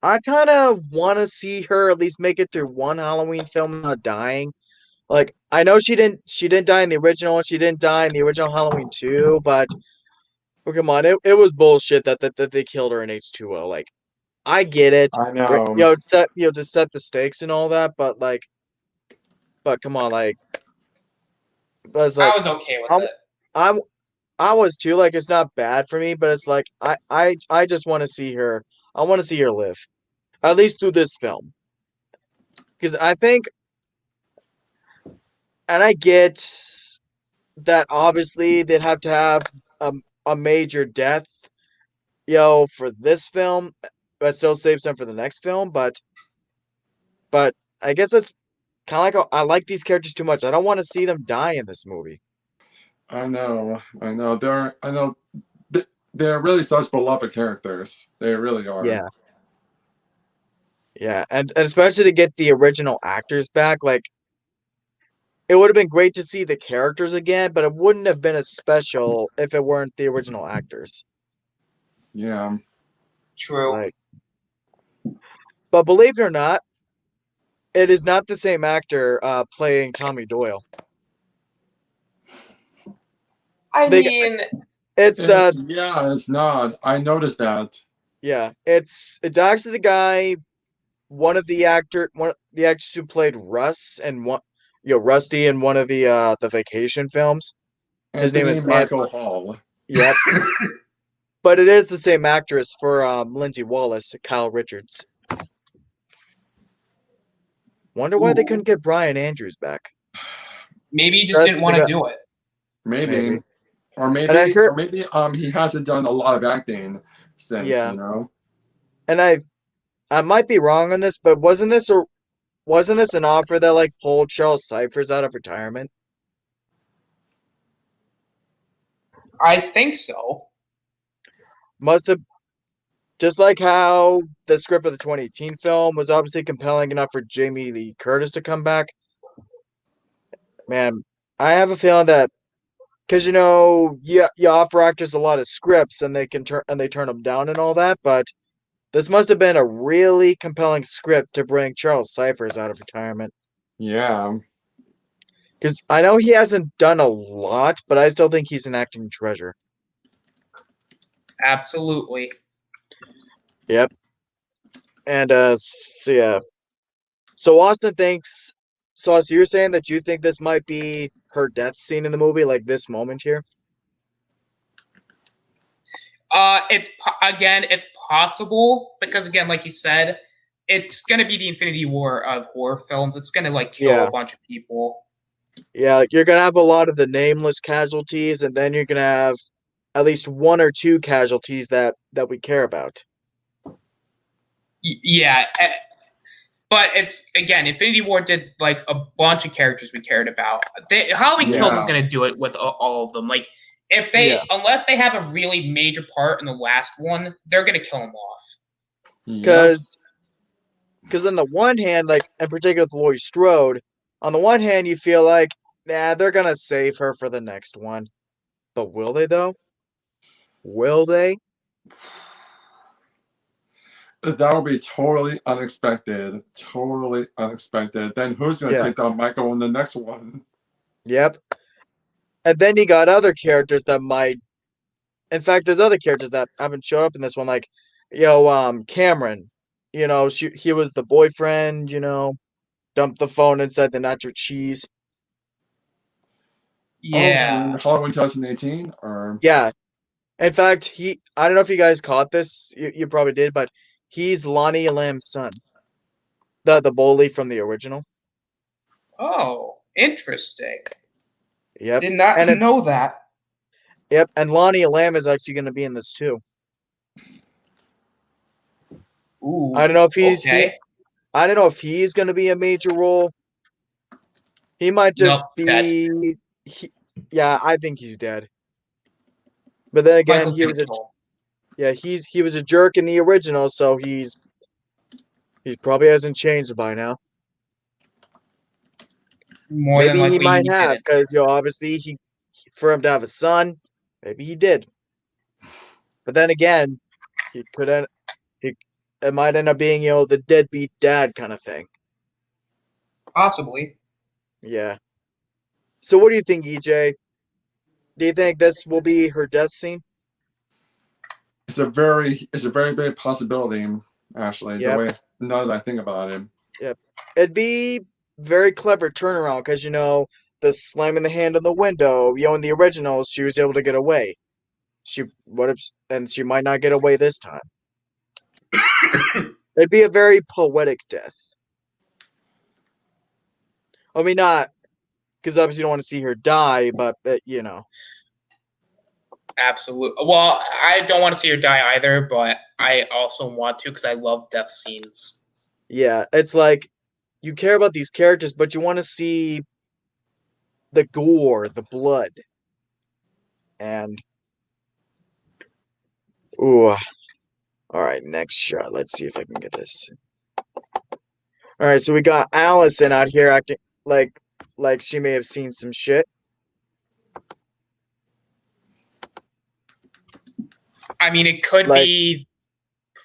I kind of want to see her at least make it through one Halloween film without dying. Like I know she didn't die in the original and she didn't die in the original Halloween 2, but oh, come on, it was bullshit that they killed her in H2O. Like I get it. I Great, know. to set the stakes and all that, but come on, but it's I like was okay with I'm it. I'm I was too. Like it's not bad for me, but it's like I just want to see her. I want to see her live at least through this film because I think, and I get that obviously they'd have to have a, a major death, for this film, but still save some for the next film. But I guess that's kind of like I like these characters too much. I don't want to see them die in this movie. I know. I know. They're really such beloved characters. They really are. Yeah, yeah, and especially to get the original actors back, like it would have been great to see the characters again, but it wouldn't have been as special if it weren't the original actors. Yeah. True. Like, but believe it or not, it is not the same actor playing Tommy Doyle. I They, mean, it's the Yeah, it's not. I noticed that. yeah, it's actually the guy, one of the actors who played Russ and one, Rusty in one of the Vacation films. His name Anthony is Ant. Michael Hall. Yep, but it is the same actress for Lindsay Wallace, Kyle Richards. Wonder why they Ooh, couldn't get Brian Andrews back. maybe he just That's didn't the want to guy, do it. maybe. maybe. Or And I maybe heard, or maybe he hasn't done a lot of acting since, yeah, you know. and I might be wrong on this, but wasn't this an offer that like pulled Charles Cyphers out of retirement? I think so. Must have, just like how the script of the 2018 film was obviously compelling enough for Jamie Lee Curtis to come back. Man, I have a feeling that because you offer actors a lot of scripts and they turn them down and all that, but this must have been a really compelling script to bring Charles Cyphers out of retirement. Yeah. Because I know he hasn't done a lot, but I still think he's an acting treasure. Absolutely. Yep. And so yeah. So Austin thinks. So Austin, you're saying that you think this might be her death scene in the movie, like this moment here? It's possible because again, like you said, it's gonna be the Infinity War of horror films. It's gonna like kill Yeah. a bunch of people. Yeah, like, you're gonna have a lot of the nameless casualties, and then you're gonna have at least one or two casualties that we care about. Yeah, but it's again, Infinity War did like a bunch of characters we cared about. Halloween Kills is Yeah. gonna do it with all of them. Like if Yeah. unless they have a really major part in the last one, they're gonna kill them off. Yep. Because on the one hand, like in particular with Laurie Strode, on the one hand you feel like, nah, they're gonna save her for the next one. But will they though? Will they? That would be totally unexpected. Totally unexpected. Then who's going to Yeah. take down Michael in the next one? Yep. And then you got other characters that might. In fact, there's other characters that haven't shown up in this one, like, Cameron. He was the boyfriend. Dumped the phone inside the nacho cheese. Yeah. Oh, Halloween 2018? Or Yeah. In fact, I don't know if you guys caught this. You probably did, but he's Lonnie Lamb's son, the bully from the original. Oh, interesting. Yep. Did not And know that. yep, and Lonnie Lamb is actually going to be in this too. Ooh. I don't know if okay. I don't know if he's going to be a major role. He might just Nope, dead. be. Yeah, I think he's dead. But then again, Michael's gonna kill he was a jerk in the original, so he's probably hasn't changed by now. him. More than Maybe he likely might he have, didn't. because obviously for him to have a son, maybe he did. But then again, he could end, he it might end up being the deadbeat dad kind of thing. Possibly. Yeah. So what do you think, EJ? Do you think this will be her death scene? it's a very big possibility, actually, the Yep. way now that I think about it. Yep. It'd be very clever turnaround because the slamming the hand on the window. In the originals, she was able to get away. And she might not get away this time. It'd be a very poetic death. I mean, not because obviously you don't want to see her die, but Absolutely. Well, I don't want to see her die either, but I also want to because I love death scenes. Yeah, it's like you care about these characters, but you want to see the gore, the blood, and ooh. All right, next shot. Let's see if I can get this. All right, so we got Allison out here acting like she may have seen some shit. I mean, it could Like, be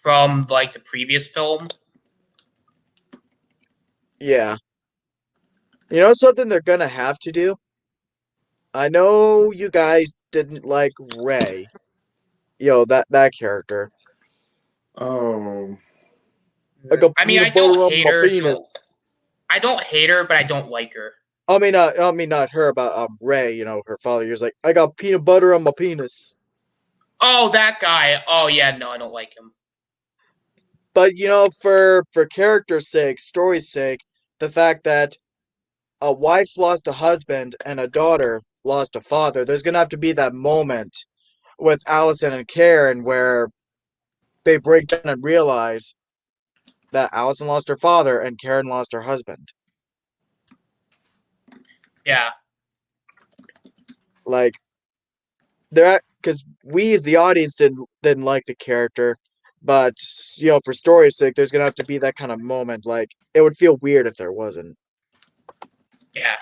from like the previous film. yeah. You know something they're gonna have to do? I know you guys didn't like Ray. That character. Oh, Like a I mean, I peanut don't butter on hate my her. penis. I don't hate her, but I don't like her. I mean not her, but Ray. Her father. He was like, I got peanut butter on my penis. Oh, that guy. Oh yeah, no, I don't like him. But for character's sake, story's sake, the fact that a wife lost a husband and a daughter lost a father, there's gonna have to be that moment with Allison and Karen where they break down and realize that Allison lost her father and Karen lost her husband. Yeah. Like they're because we as the audience didn't like the character, but for story's sake, there's gonna have to be that kind of moment. Like it would feel weird if there wasn't. Yeah.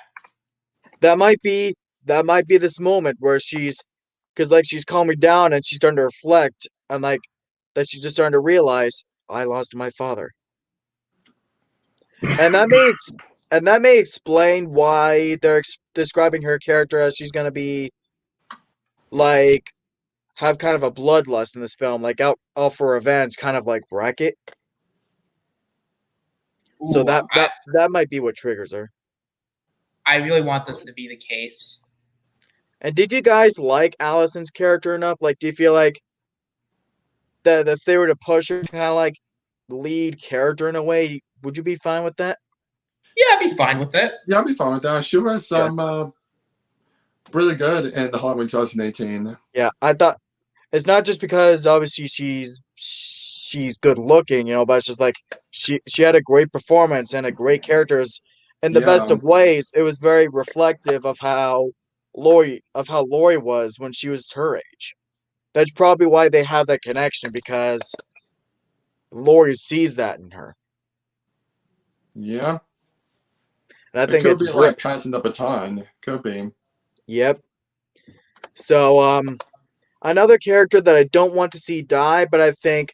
That might be this moment where she's calming down and she's starting to reflect and that she's just starting to realize I lost my father. And that may explain why they're describing her character as she's gonna be like have kind of a bloodlust in this film, like out for revenge, kind of like Bracket. So Ooh, that might be what triggers her. I really want this to be the case. And did you guys like Allison's character enough? Like, do you feel like that if they were to push her kind of like lead character in a way, would you be fine with that? Yeah, I'd be fine with it. yeah, I'll be fine with that. She was Yes. really good in the Halloween 2018. Yeah, I thought it's not just because obviously she's good looking, but it's just like she had a great performance and a great characters in the best Yeah, of ways. It was very reflective of how Lori was when she was her age. That's probably why they have that connection, because Lori sees that in her. yeah. And I It think could it's be great. like passing the baton. Could be. Yep. So another character that I don't want to see die, but I think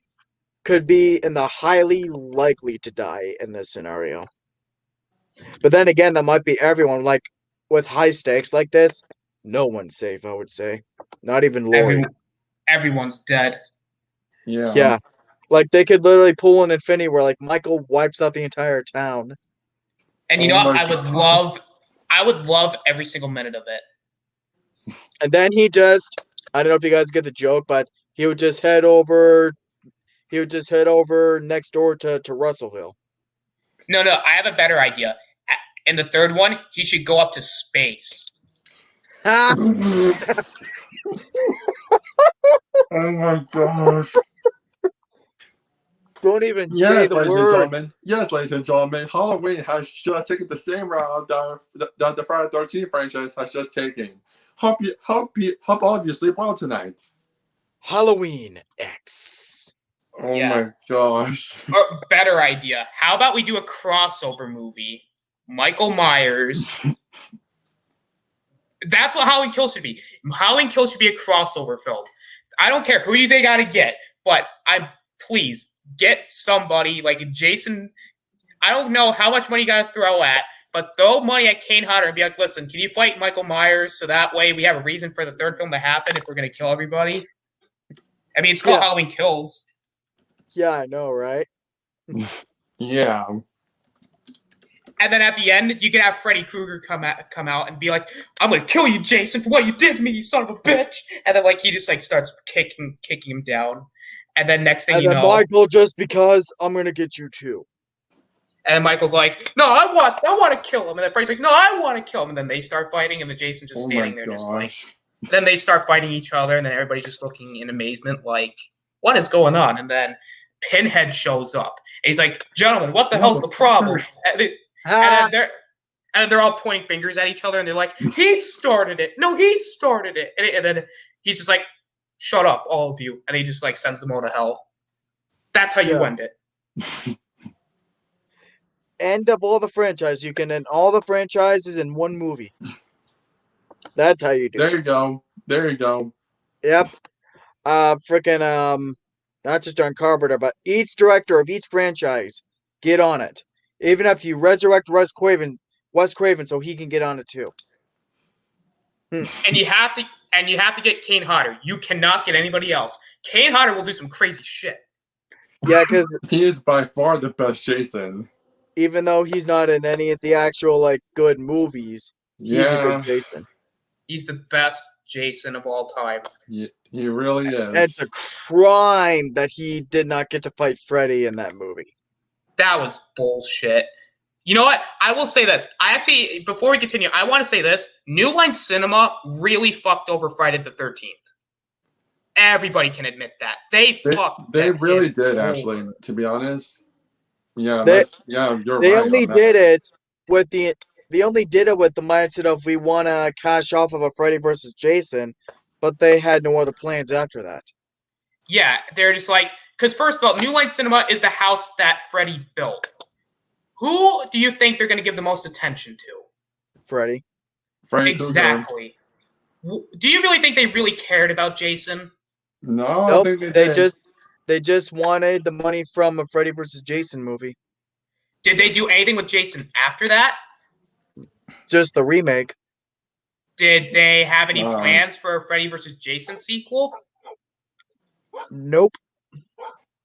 could be in the highly likely to die in this scenario. But then again, that might be everyone. Like with high stakes like this, no one's safe. I would say, not even Lori. Everyone's dead. Yeah. Like they could literally pull an Infinity where like Michael wipes out the entire town. And you know what? I would love every single minute of it. And then I don't know if you guys get the joke, but he would just head over next door to Russellville. No, I have a better idea. In the third one, he should go up to space. Ah! Oh my gosh. Don't even say the word. Yes, ladies and gentlemen, Halloween has just taken the same route that the Friday the 13th franchise has just taken. Hope all of you sleep well tonight. Halloween X. Oh my gosh. Or better idea. How about we do a crossover movie? Michael Myers. That's what Halloween Kills should be. Halloween Kills should be a crossover film. I don't care who they gotta get, but please get somebody like Jason. I don't know how much money you gotta throw at, but throw money at Kane Hodder and be like, listen, can you fight Michael Myers so that way we have a reason for the third film to happen if we're gonna kill everybody? I mean, it's called Halloween Kills. Yeah, I know, right? Yeah. And then at the end, you can have Freddy Krueger come out and be like, "I'm gonna kill you, Jason, for what you did to me, you son of a bitch!" And then like he just like starts kicking him down. And then next thing you know, Michael, just because I'm gonna get you too. And Michael's like, "No, I want to kill him." And then Freddy's like, "No, I want to kill him." And then they start fighting, and then Jason's just standing there, just like. Then they start fighting each other, and then everybody's just looking in amazement, like, "What is going on?" And then Pinhead shows up, and he's like, "Gentlemen, what the hell's the problem?" And they're all pointing fingers at each other, and they're like, "He started it. No, he started it." And then he's just like, "Shut up, all of you." And he just like sends them all to hell. That's how you end it. End of all the franchise. You can end all the franchises in one movie. That's how you do it. There you go. Yep. Not just John Carpenter, but each director of each franchise, get on it. Even if you resurrect Wes Craven so he can get on it too. And you have to get Kane Hodder. You cannot get anybody else. Kane Hodder will do some crazy shit. Yeah, because he is by far the best Jason. Even though he's not in any of the actual like good movies, he's a good Jason. He's the best Jason of all time. He really is. And it's a crime that he did not get to fight Freddy in that movie. That was bullshit. You know what? I will say this. Before we continue, I want to say this. New Line Cinema really fucked over Friday the 13th. Everybody can admit that. They really did, actually, to be honest. Yeah, you're right. They only did it with the mindset of we want to cash off of a Freddy versus Jason, but they had no other plans after that. Yeah, they're just like, because first of all, New Line Cinema is the house that Freddy built. Who do you think they're going to give the most attention to? Freddy. Exactly. Do you really think they really cared about Jason? No, nope. I think they just wanted the money from a Freddy versus Jason movie. Did they do anything with Jason after that? Just the remake. Did they have any plans for a Freddy versus Jason sequel? Nope.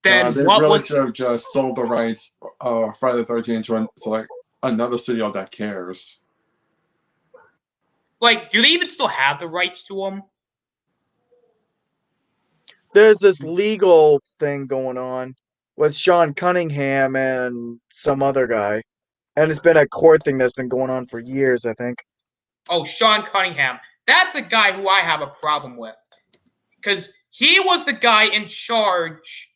Then they really should have just sold the rights Friday the 13th to like another studio that cares. Like, do they even still have the rights to them? There's this legal thing going on with Sean Cunningham and some other guy. And it's been a court thing that's been going on for years, I think. Oh, Sean Cunningham. That's a guy who I have a problem with. Because he was the guy in charge.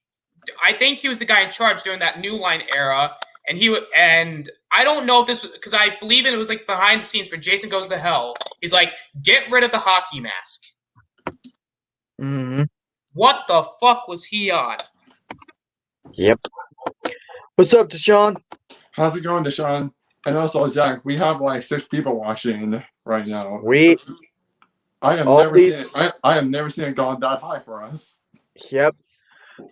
I think he was the guy in charge during that New Line era. And I don't know if this was, because I believe it was like behind the scenes for Jason Goes to Hell. He's like, get rid of the hockey mask. Mm-hmm. What the fuck was he on? Yep. What's up, Deshaun? How's it going, Deshaun? And also, Zach, we have like 6 people watching right now. Sweet. I have never seen it gone that high for us. Yep.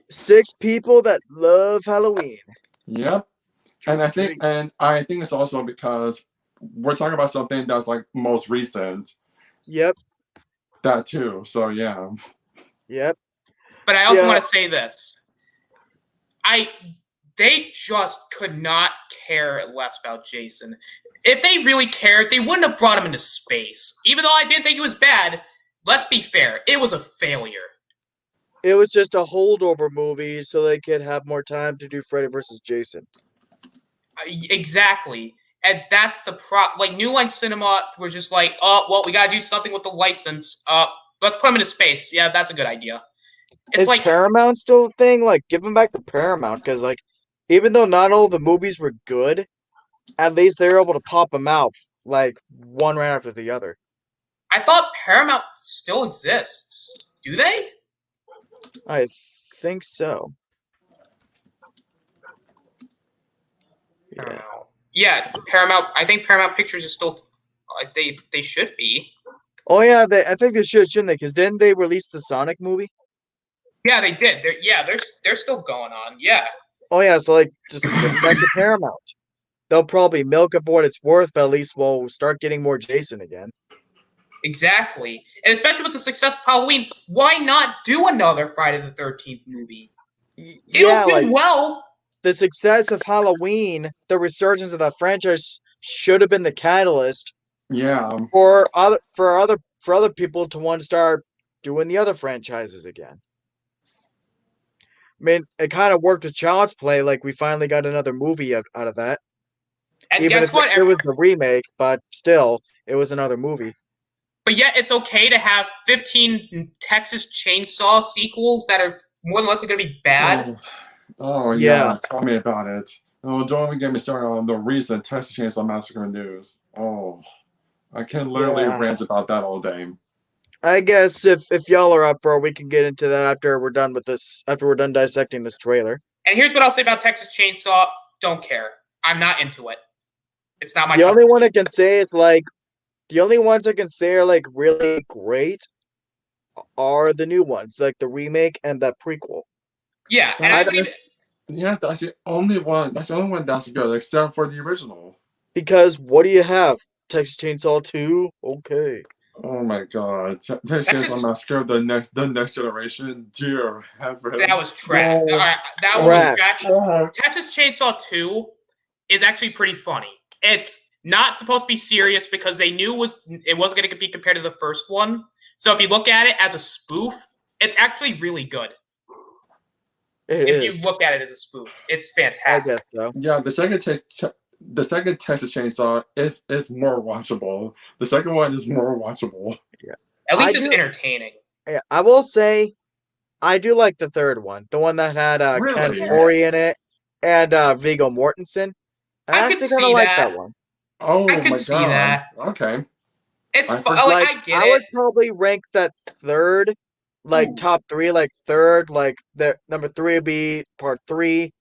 6 people that love Halloween. Yep. Trick And or treat. I think it's also because we're talking about something that's like most recent. Yep. That too. So yeah. Yep. But I See, also want to say this. They just could not care less about Jason. If they really cared, they wouldn't have brought him into space. Even though I didn't think it was bad, let's be fair, it was a failure. it was just a holdover movie so they could have more time to do Freddy versus Jason. Exactly. And that's the like New Line Cinema was just like, oh well, we gotta do something with the license. Let's put him into space. Yeah, that's a good idea. It's Is like Paramount still a thing? Like, give them back to Paramount, because, like, even though not all the movies were good, at least they were able to pop them out, like, one right after the other. I thought Paramount still exists. Do they? I think so. I don't Yeah. know. Yeah, Paramount. I think Paramount Pictures is still. They should be. Oh, yeah, I think they should, shouldn't they? Because didn't they release the Sonic movie? Yeah, they did. They're still going on. Yeah. Oh, yeah, so, like, just give them back to Paramount. They'll probably milk it for what it's worth, but at least we'll start getting more Jason again. Exactly. And especially with the success of Halloween, why not do another Friday the 13th movie? Yeah, It'll do like, well. the success of Halloween, the resurgence of that franchise should have been the catalyst Yeah. for other people to want to start doing the other franchises again. I mean, it kind of worked with Child's Play. Like, we finally got another movie out of that. And Even guess if what? it was the remake, but still, it was another movie. But yet it's okay to have 15 Texas Chainsaw sequels that are more than likely going to be bad. Oh Yeah. yeah. Tell me about it. Oh, don't even get me started on the recent Texas Chainsaw Massacre news. Oh, I can literally Yeah. rant about that all day. I guess if y'all are up for it, we can get into that after we're done with this. After we're done dissecting this trailer. And here's what I'll say about Texas Chainsaw. Don't care. I'm not into it. It's not my The cup only of one tea. I can say is like the only ones I can say are like really great are the new ones, like the remake and the prequel. Yeah, and I believe Yeah, that's the only one. That's the only one that's good, except for the original. Because what do you have? Texas Chainsaw 2? Okay. Oh my god, Texas Chainsaw Massacre, the next generation. Dear heavens, that was trash. No. That one was trash. Texas Chainsaw 2 is actually pretty funny. It's not supposed to be serious because they knew it wasn't going to be compared to the first one. So if you look at it as a spoof, it's actually really good. If you look at it as a spoof, it's fantastic. I guess so. Yeah, the second Texas Chainsaw is more watchable. The second one is more watchable. Yeah. At least it's entertaining. Yeah, I will say I do like the third one. The one that had Ken Really? Foree in it and Viggo Mortensen. I could actually kind of see like that. that one. Oh I could my see god. that. Okay. It's I fun. forgot- Like, I get I it. would probably rank that third, like Ooh. top 3, like third, like the number 3 would be part 3,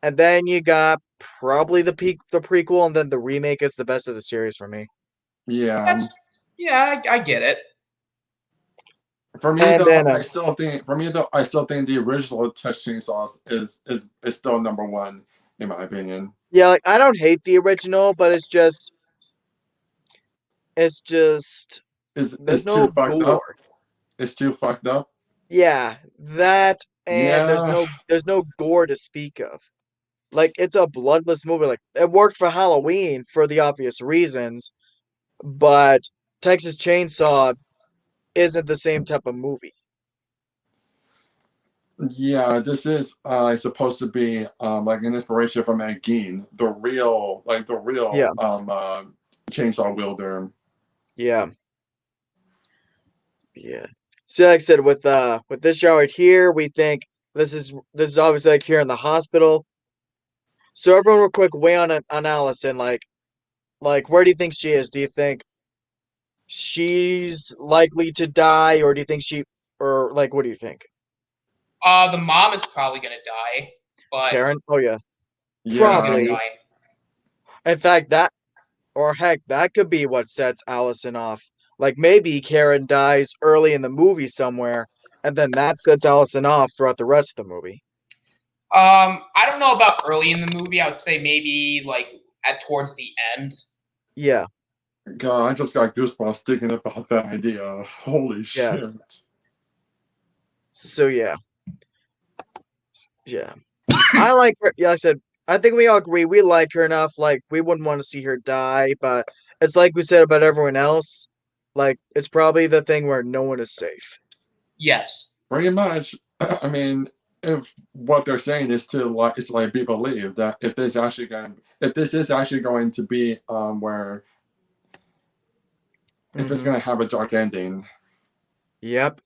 and then you got probably the prequel, and then the remake is the best of the series for me. Yeah. I get it. For me And though, then, I still think the original Texas Chainsaw is still number one in my opinion. yeah, like I don't hate the original, but it's just It's there's too no fucked up. gore. It's too fucked up. Yeah, that and Yeah. there's no gore to speak of. Like it's a bloodless movie. Like it worked for Halloween for the obvious reasons, but Texas Chainsaw isn't the same type of movie. Yeah, this is supposed to be like an inspiration from Ed Gein, the real Yeah. chainsaw wielder. Yeah. Yeah. So like I said, with this show right here, we think this is obviously like here in the hospital. So everyone real quick weigh on Allison, like where do you think she is? Do you think she's likely to die, or do you think or like what do you think? The mom is probably gonna die, but Karen? Oh yeah. she's gonna Probably. die. In fact, that could be what sets Allison off. Like maybe Karen dies early in the movie somewhere, and then that sets Allison off throughout the rest of the movie. I don't know about early in the movie. I would say maybe like towards the end. Yeah. God, I just got goosebumps thinking about that idea. Holy Yeah. shit. So yeah. I like her. Yeah, I said I think we all agree we like her enough. Like we wouldn't want to see her die, but it's like we said about everyone else. Like it's probably the thing where no one is safe. Yes. Pretty much. I mean, if what they're saying is to like, it's like be believed that if this is actually going to be where if it's going to have a dark ending. Yep.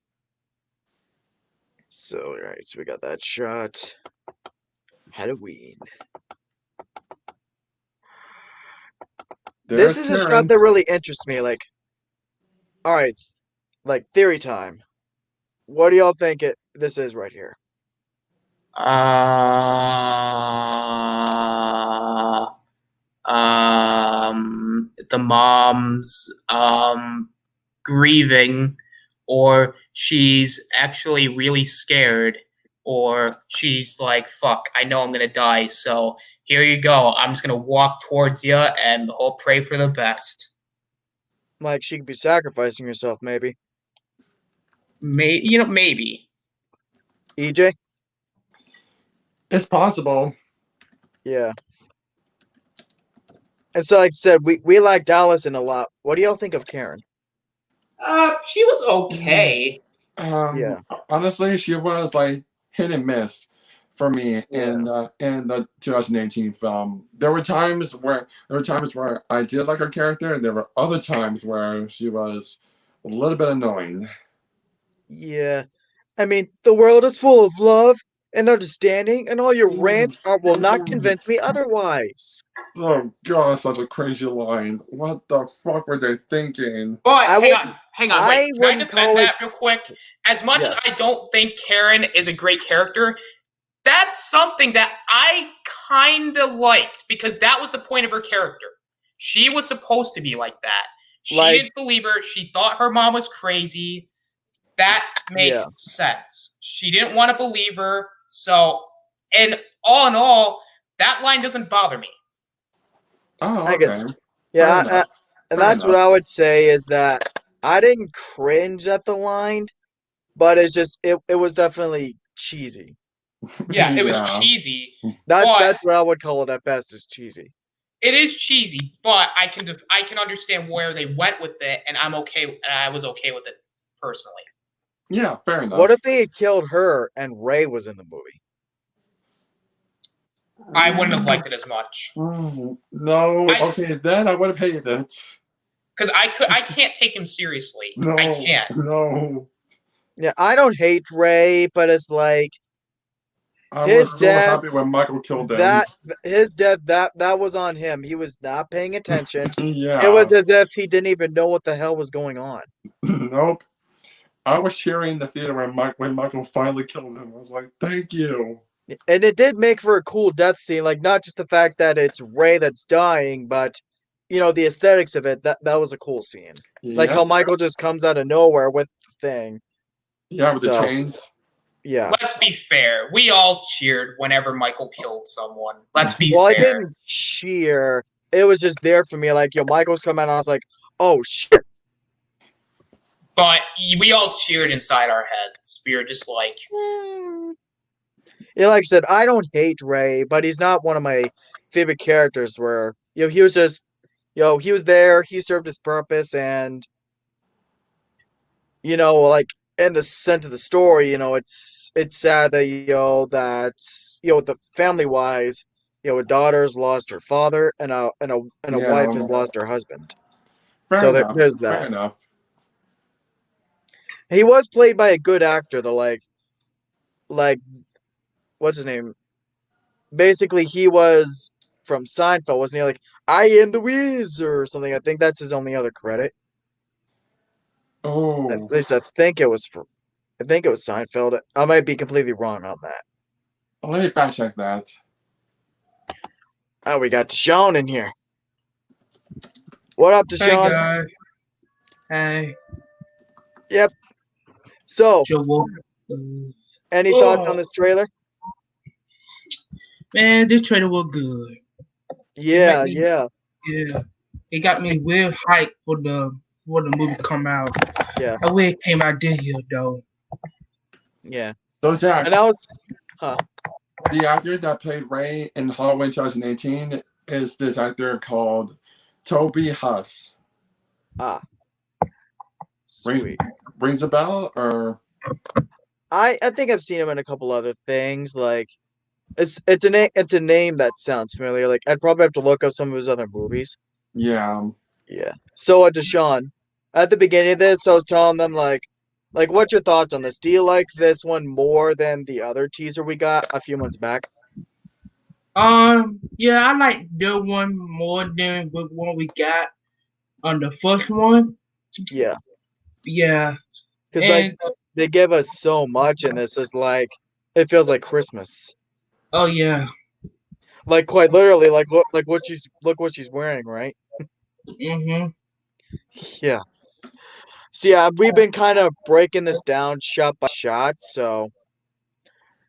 So alright, so we got that shot. Halloween. There's This is a shot Karen. that really interests me. Like, all right, like theory time. What do y'all think this is right here? The mom's grieving, or she's actually really scared, or she's like, fuck, I know I'm gonna die, so here you go. I'm just gonna walk towards you and hope, pray for the best. Like she could be sacrificing herself, maybe. Maybe. EJ? It's possible. Yeah. And so, like I said, we liked Allison a lot. What do y'all think of Karen? She was okay. Yeah. Honestly, she was like hit and miss for me in the 2018 film. There were times where I did like her character, and there were other times where she was a little bit annoying. Yeah. I mean, the world is full of love and understanding, and all your rants will not convince me otherwise. Oh god, such a crazy line. What the fuck were they thinking? But I hang on, wait. Can I wouldn't defend call it. that real quick? As much Yeah. as I don't think Karen is a great character, that's something that I kind of liked because that was the point of her character. She was supposed to be like that. She Like- didn't believe her. She thought her mom was crazy. That makes sense. She didn't want to believe her. So, and in all, that line doesn't bother me. Oh, I get- okay. Yeah, Fair enough. and Fair that's what enough. I would say is that I didn't cringe at the line, but it's just it was definitely cheesy. Yeah, it was cheesy. That's what I would call it at best, is cheesy. It is cheesy, but I can understand where they went with it, and I was okay with it personally. Yeah, fair enough. What if they had killed her and Ray was in the movie? I wouldn't have liked it as much. No, okay, then I would have hated it. Because I can't take him seriously. No, I can't. No. Yeah, I don't hate Ray, but it's like I his was so death. happy when Michael killed him. His death that was on him. He was not paying attention. Yeah. It was as if he didn't even know what the hell was going on. Nope. I was cheering in the theater when Michael finally killed him. I was like, thank you. And it did make for a cool death scene, like not just the fact that it's Ray that's dying, but the aesthetics of it. That was a cool scene. Like how Michael just comes out of nowhere with the thing. Yeah, with the chains. Yeah. Let's be fair. We all cheered whenever Michael killed someone. Let's be fair. I didn't cheer. It was just there for me. Like, Michael's coming out, and I was like, oh shit. But we all cheered inside our heads. We were just like, Yeah, like I said, I don't hate Ray, but he's not one of my favorite characters where, he was just, he was there, he served his purpose, and, like, in the sense of the story, it's sad that, the family-wise, a daughter's lost her father, and a wife has lost her husband. Fair enough. There's that. Fair enough. He was played by a good actor, though, like, what's his name? Basically, he was from Seinfeld, wasn't he? Like, I am the Wiz or something. I think that's his only other credit. Oh. At least I think it was Seinfeld. I might be completely wrong on that. Let me fact check that. Oh, we got Deshaun in here. What up, Deshaun? hey. Yep. So, Any thoughts on Oh this trailer? man, this trailer was good. It Yeah, made me yeah, yeah. It got me real hyped for the movie to come out. yeah, I wish it came out this year though. yeah. So Zach, And now it's, huh? the actor that played Ray in Halloween 2018 is this actor called Toby Huss. Ah, Ring, sweet. rings a bell or I think I've seen him in a couple other things. Like it's a name that sounds familiar. Like I'd probably have to look up some of his other movies. yeah. Yeah. So Deshaun, at the beginning of this, I was telling them like what's your thoughts on this? Do you like this one more than the other teaser we got a few months back? Yeah, I like the one more than the one we got on the first one. Yeah, Yeah, because like and they give us so much in this. Is like it feels like Christmas. oh yeah, Like quite literally, look what she's wearing, right? mhm, Yeah. So yeah, we've been kind of breaking this down shot by shot. So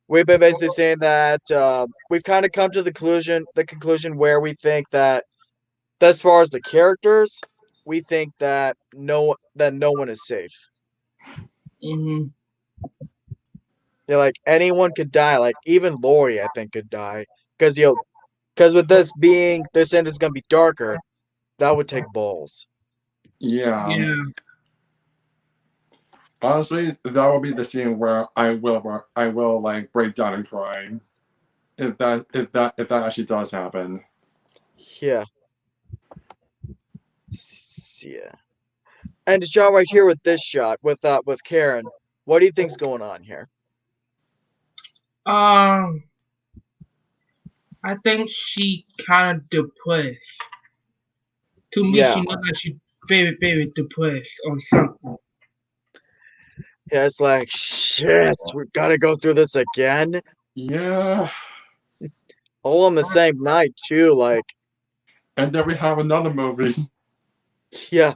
we've been basically saying that we've kind of come to the conclusion where we think that as far as the characters, we think that no one is safe. mhm, Yeah, like anyone could die. Like even Lori, I think, could die because because with this being they're saying it's gonna be darker, that would take balls. Yeah. yeah, Honestly, that will be the scene where I will like break down and cry if that actually does happen. Yeah, yeah. And John, right here with this shot with Karen, what do you think's going on here? um, I think she kind of depressed. To me, Yeah, she looks like she's very depressed or something. yeah. It's like shit. We gotta go through this again, Yeah. all on the same night too. Like, And then we have another movie. yeah.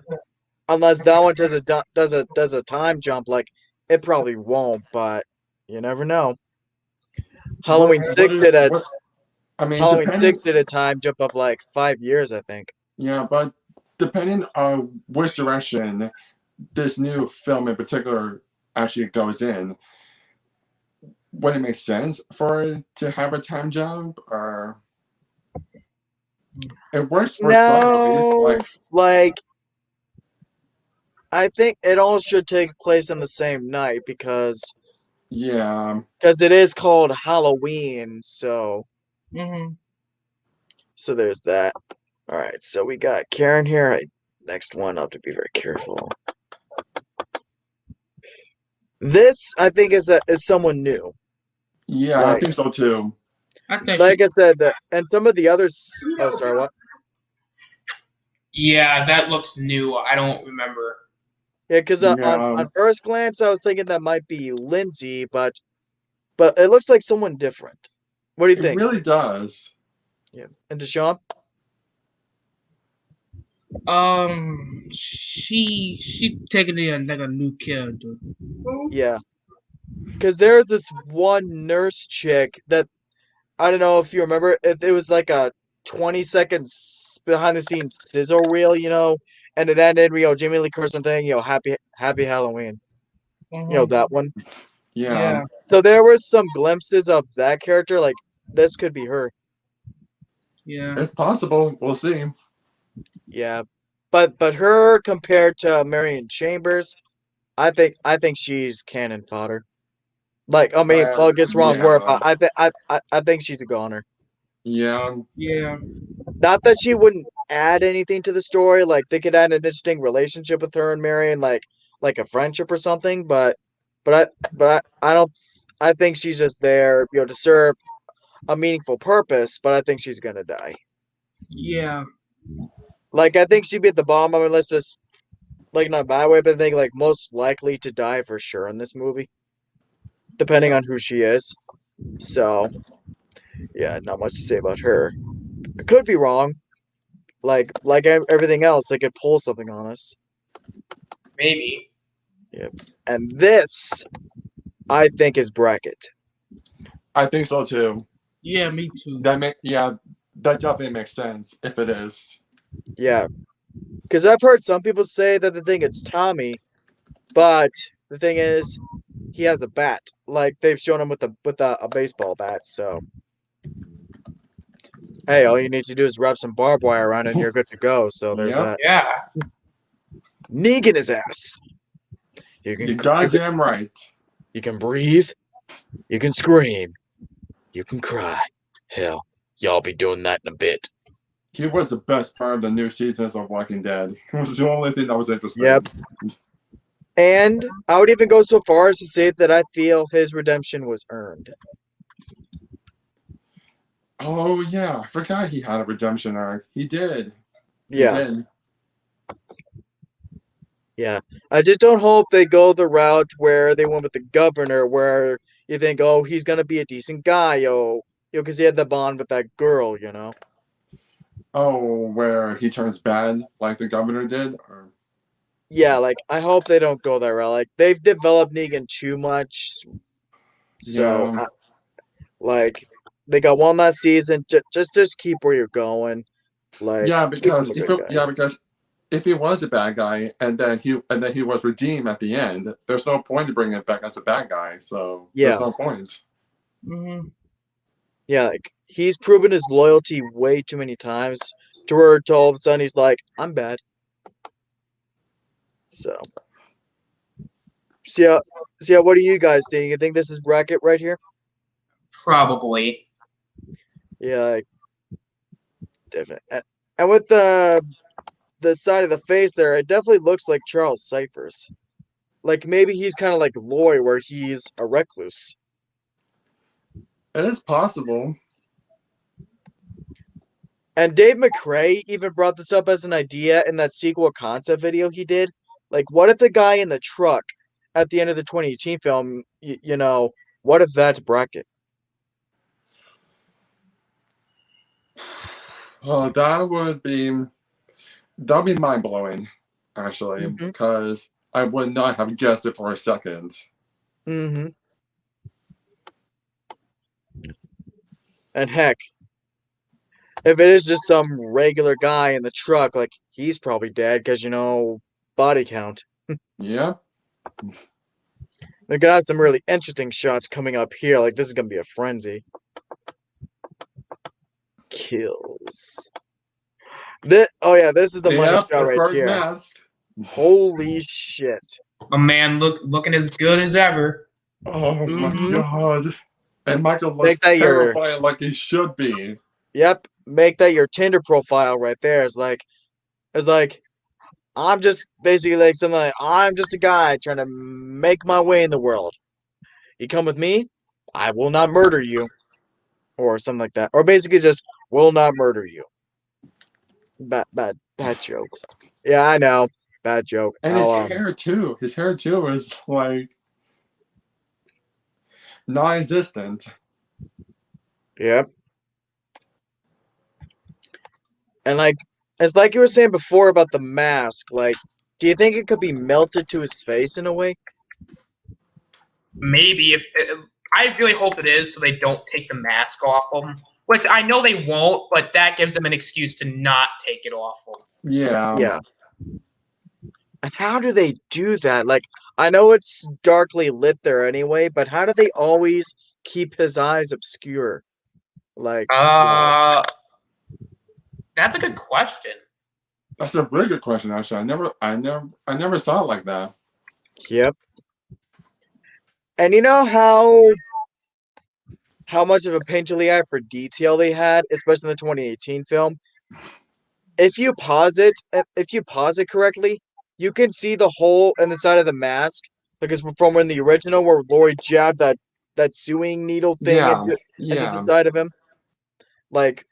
Unless that one does a time jump, like it probably won't, but you never know. What Halloween what six is did a what I mean, Halloween depending, six did a time jump of like 5 years, I think. yeah, but depending on which direction this new film in particular actually goes in, would it make sense for it to have a time jump? Or it works for some movies, No, like like I think it all should take place on the same night yeah, because it is called Halloween, Mhm. so there's that. All right, so we got Karen here. Next one, I'll have to be very careful. This I think is someone new. yeah, I Like think so too. I think she. like I said, and some of the others. Oh, sorry, what? Yeah, that looks new. I don't remember. Yeah, because Yeah, on first glance, I was thinking that might be Lindsay, but it looks like someone different. What do you it think? really does. Yeah, and Deshaun? She taking it like a new character. Yeah, because there's this one nurse chick that I don't know if you remember. It was like a 20-second behind the scenes sizzle reel, and it ended. Jamie Lee Curtis thing. Happy Halloween. Mhm. That one. Yeah, Yeah, So there were some glimpses of that character. Like this could be her. yeah, it's possible. We'll see. Yeah, but her compared to Marion Chambers, I think she's cannon fodder. Like I mean, I guess wrong word, Yeah, but I think she's a goner. yeah. yeah, Not that she wouldn't add anything to the story. Like they could add an interesting relationship with her and Marion, like a friendship or something. But I don't. I think she's just there, to serve a meaningful purpose. But I think she's gonna die. yeah, Like I think she'd be at the bottom of my list, just like not a bad way, but I think like most likely to die for sure in this movie, depending yeah, on who she is. So yeah, not much to say about her. I could be wrong. Everything else, they could pull something on us. Maybe. Yep. And this, I think is bracket. I think so too. Yeah, me too. That definitely makes sense if it is. Yeah, because I've heard some people say that they think it's Tommy, but the thing is, he has a bat. Like they've shown him with a baseball bat. So hey, all you need to do is wrap some barbed wire around it, and you're good to go. So there's Yep. that. Yeah. Negan his ass. You're goddamn right. You can breathe. You can scream. You can cry. Hell, y'all be doing that in a bit. He was the best part of the new seasons of Walking Dead. It was the only thing that was interesting. Yep. And I would even go so far as to say that I feel his redemption was earned. Oh yeah, I forgot he had a redemption arc. He did. Yeah. He did. Yeah. I just don't hope they go the route where they went with the governor, where you think, oh, he's gonna be a decent guy, because he had the bond with that girl, Oh, where he turns bad like the governor did? Or... Yeah, like I hope they don't go that route. Like they've developed Negan too much, so Yeah. like they got one last season. Just keep where you're going. Like Yeah, keep him because a good guy. because if he was a bad guy and then he was redeemed at the end, there's no point to bring him back as a bad guy. So Yeah. there's no point. Mm-hmm. Yeah, like he's proven his loyalty way too many times to where all of a sudden he's like, I'm bad. So yeah, what do you guys think? You think this is bracket right here? Probably. Yeah, like, definitely. And with the side of the face there, it definitely looks like Charles Cyphers. Like maybe he's kind of like Lloyd, where he's a recluse. It is possible. And Dave McRae even brought this up as an idea in that sequel concept video he did. Like, what if the guy in the truck at the end of the 2018 film, what if that's bracket? Oh, that'd be mind blowing, actually, because I would not have guessed it for a second. Mm-hmm. And heck, if it is just some regular guy in the truck, like he's probably dead because body count. Yeah. They're gonna have some really interesting shots coming up here. Like this is gonna be a frenzy. Kills. This is the money Yep, shot right first here. mask. Holy shit. A man looking as good as ever. Oh my god. And Michael looks Make that terrifying like he should be. Yep. Make that your Tinder profile right there. It's like I'm just basically like something like I'm just a guy trying to make my way in the world. You come with me, I will not murder you. Or something like that. Or basically just will not murder you. Bad joke. Yeah, I know. Bad joke. And his hair too. His hair too is like non-existent. Yep. And like it's like you were saying before about the mask, like do you think it could be melted to his face in a way? Maybe I really hope it is, so they don't take the mask off him. Which I know they won't, but that gives them an excuse to not take it off him. Yeah. Yeah. And how do they do that? Like, I know it's darkly lit there anyway, but how do they always keep his eyes obscure? Like, that's a good question. That's a really good question, actually. I never saw it like that. Yep. And you know how much of a painterly eye for detail they had, especially in the 2018 film? If you pause it correctly, you can see the hole in the side of the mask, because from in the original where Lori jabbed that sewing needle thing into the side of him. Like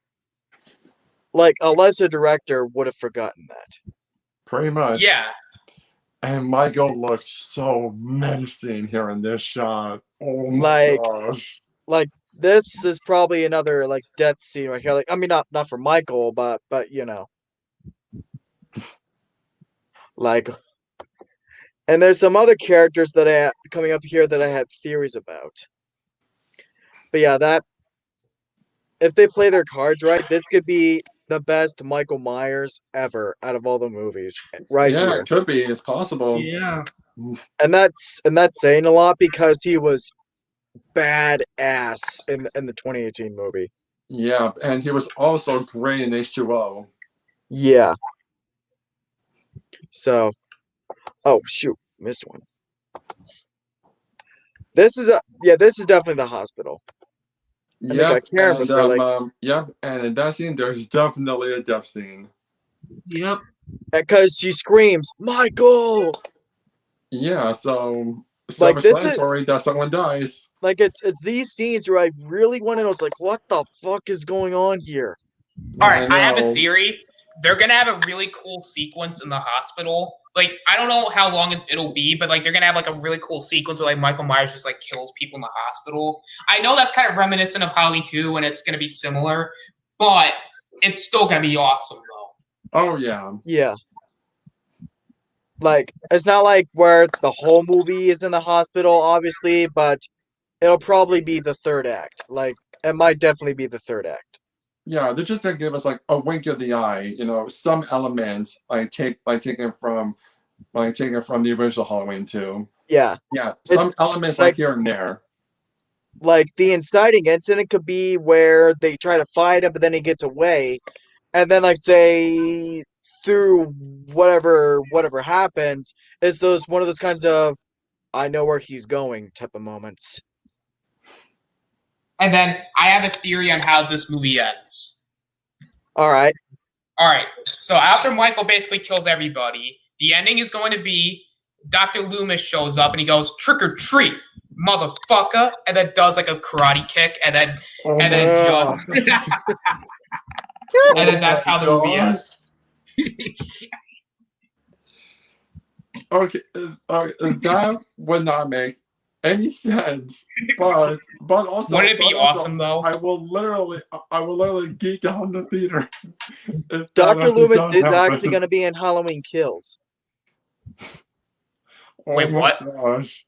a lesser director would have forgotten that. Pretty much. Yeah. And Michael looks so menacing here in this shot. Oh my gosh. Like this is probably another like death scene right here. Like I mean not for Michael, but like And there's some other characters that I coming up here that I have theories about. But yeah, that if they play their cards right, this could be the best Michael Myers ever out of all the movies right Yeah, here. it could be. It's possible. Yeah. And that's saying a lot because he was badass in the 2018 movie. Yeah, and he was also great in H2O. Yeah. So, oh shoot, missed one. This is definitely the hospital. And they got Yep, Karen with her like, yep, and in that scene, there's definitely a death scene. Yep. because she screams, "Michael!" Yeah, so Like this is self-explanatory that someone dies. like it's these scenes where I really want to know. It's like, what the fuck is going on here? All right, I I have a know. theory. They're gonna have a really cool sequence in the hospital. Like, I don't know how long it'll be, but like they're gonna have like a really cool sequence where like Michael Myers just like kills people in the hospital. I know that's kind of reminiscent of Halloween 2, and it's gonna be similar, but it's still gonna be awesome though. Oh yeah. Yeah. Like, it's not like where the whole movie is in the hospital, obviously, but it'll probably be the third act. Like, it might definitely be the third act. Yeah, they're just gonna give us like a wink of the eye, some elements taken from the original Halloween 2. Yeah. Yeah, some It's elements like here and there. like the inciting incident could be where they try to fight him, but then he gets away, and then like say through whatever happens, it's one of those kinds of I know where he's going type of moments. And then I have a theory on how this movie ends. All right. So after Michael basically kills everybody, the ending is going to be Dr. Loomis shows up and he goes, "Trick or treat, motherfucker," and then does like a karate kick, and then just and then that's how the movie ends. Okay, that would not make any sense. But also, wouldn't it be awesome though? I will literally geek out in the theater. Dr. Loomis is actually going to be in Halloween Kills. Wait, what? Gosh.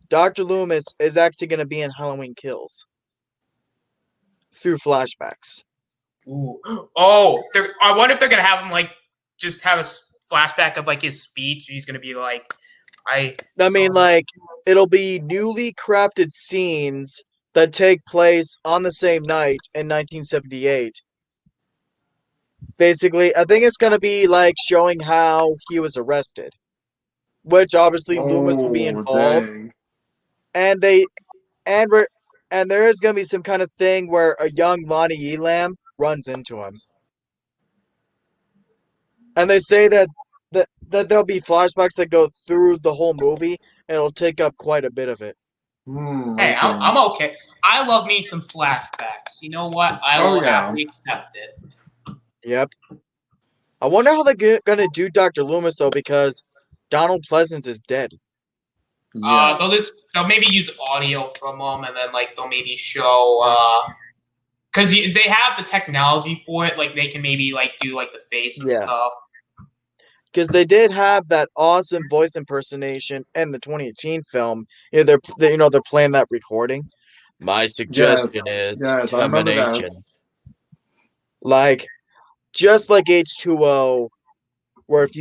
Dr. Loomis is actually going to be in Halloween Kills through flashbacks. Ooh. Oh, I wonder if they're going to have him like just have a flashback of like his speech. He's going to be like, I mean, like, it'll be newly crafted scenes that take place on the same night in 1978. Basically, I think it's going to be like showing how he was arrested, which obviously Loomis will be involved. Dang. And there is going to be some kind of thing where a young Lonnie Elam runs into him. And they say that there'll be flashbacks that go through the whole movie, and it'll take up quite a bit of it. Hey, I'm okay. I love me some flashbacks. You know what? I will happily accept it. Yep. I wonder how they're going to do Dr. Loomis, though, because Donald Pleasant is dead. Yeah. They'll maybe use audio from them, and then like they'll maybe show because they have the technology for it. Like they can maybe like do like the face and stuff. Because they did have that awesome voice impersonation in the 2018 film. They're playing that recording. My suggestion is termination. Like, just like H2O, where if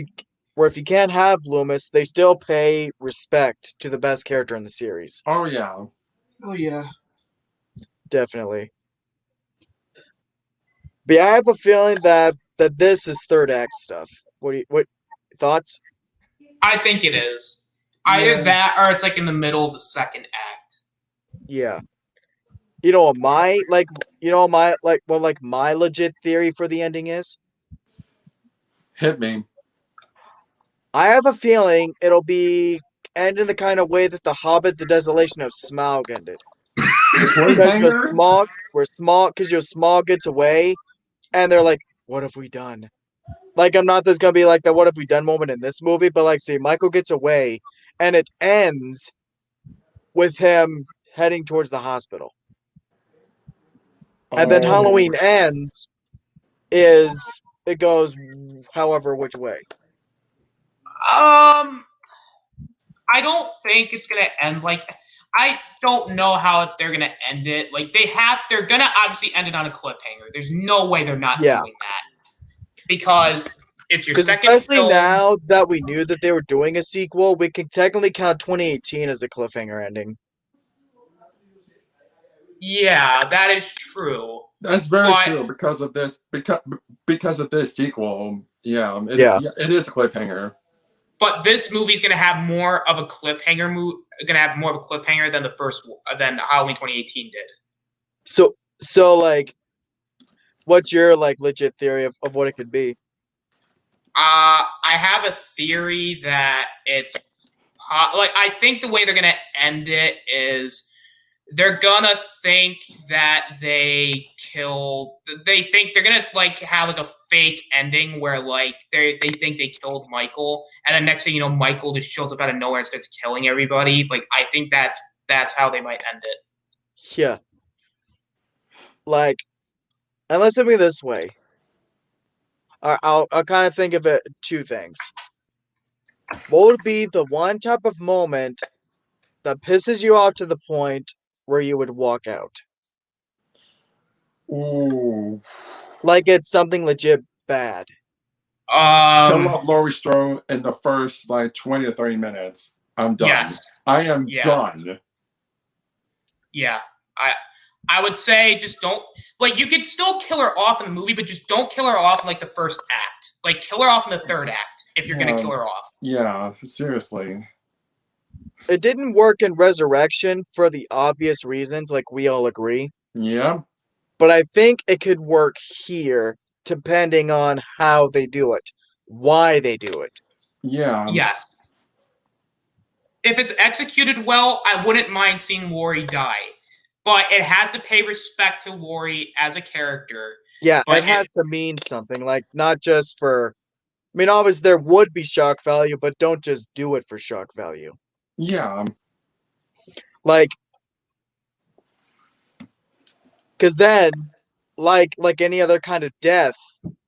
you can't have Loomis, they still pay respect to the best character in the series. Oh yeah. Oh yeah. Definitely. But yeah, I have a feeling that this is third act stuff. What thoughts? I think it is. Either that or it's like in the middle of the second act. Yeah. My legit theory for the ending is? Hit me. I have a feeling it'll be end in the kind of way that The Hobbit, The Desolation of Smaug ended. Because Smaug gets away, and they're like, what have we done? Like, I'm not there's gonna be like the what have we done moment in this movie, but like, see, Michael gets away, and it ends with him heading towards the hospital. And then Halloween ends it goes however which way. I don't think it's gonna end like. I don't know how they're gonna end it. Like they're gonna obviously end it on a cliffhanger. There's no way they're not Yeah. doing that because it's your Because second especially film. now that we knew that they were doing a sequel, we can technically count 2018 as a cliffhanger ending. Yeah, that is true. That's very But- true because of this of this sequel. Yeah, Yeah. it is a cliffhanger. But this movie's gonna have more of a cliffhanger. Gonna have more of a cliffhanger than than Halloween 2018 did. So like, what's your like legit theory of what it could be? I have a theory that it's like I think the way they're gonna end it is they're gonna think that they killed. They think they're gonna like have like a fake ending where like they think they killed Michael, and then next thing you know, Michael just shows up out of nowhere and starts killing everybody. Like I think that's how they might end it. Yeah. Like, and let's think of it this way. I'll kind of think of it two things. What would be the one type of moment that pisses you off to the point where you would walk out? Ooh. Like it's something legit bad. I love Laurie Strode in the first like 20 to 30 minutes. I'm done. Yes. I am Yeah. done. Yeah, I would say just don't like you could still kill her off in the movie, but just don't kill her off in like the first act. Like kill her off in the third act if you're gonna kill her off. Yeah, seriously. It didn't work in Resurrection for the obvious reasons, like we all agree. Yeah. But I think it could work here, depending on how they do it, why they do it. Yeah. Yes. If it's executed well, I wouldn't mind seeing Laurie die. But it has to pay respect to Laurie as a character. Yeah, But it has to mean something, like not just for. I mean, obviously there would be shock value, but don't just do it for shock value. Yeah. Like, because then, like any other kind of death,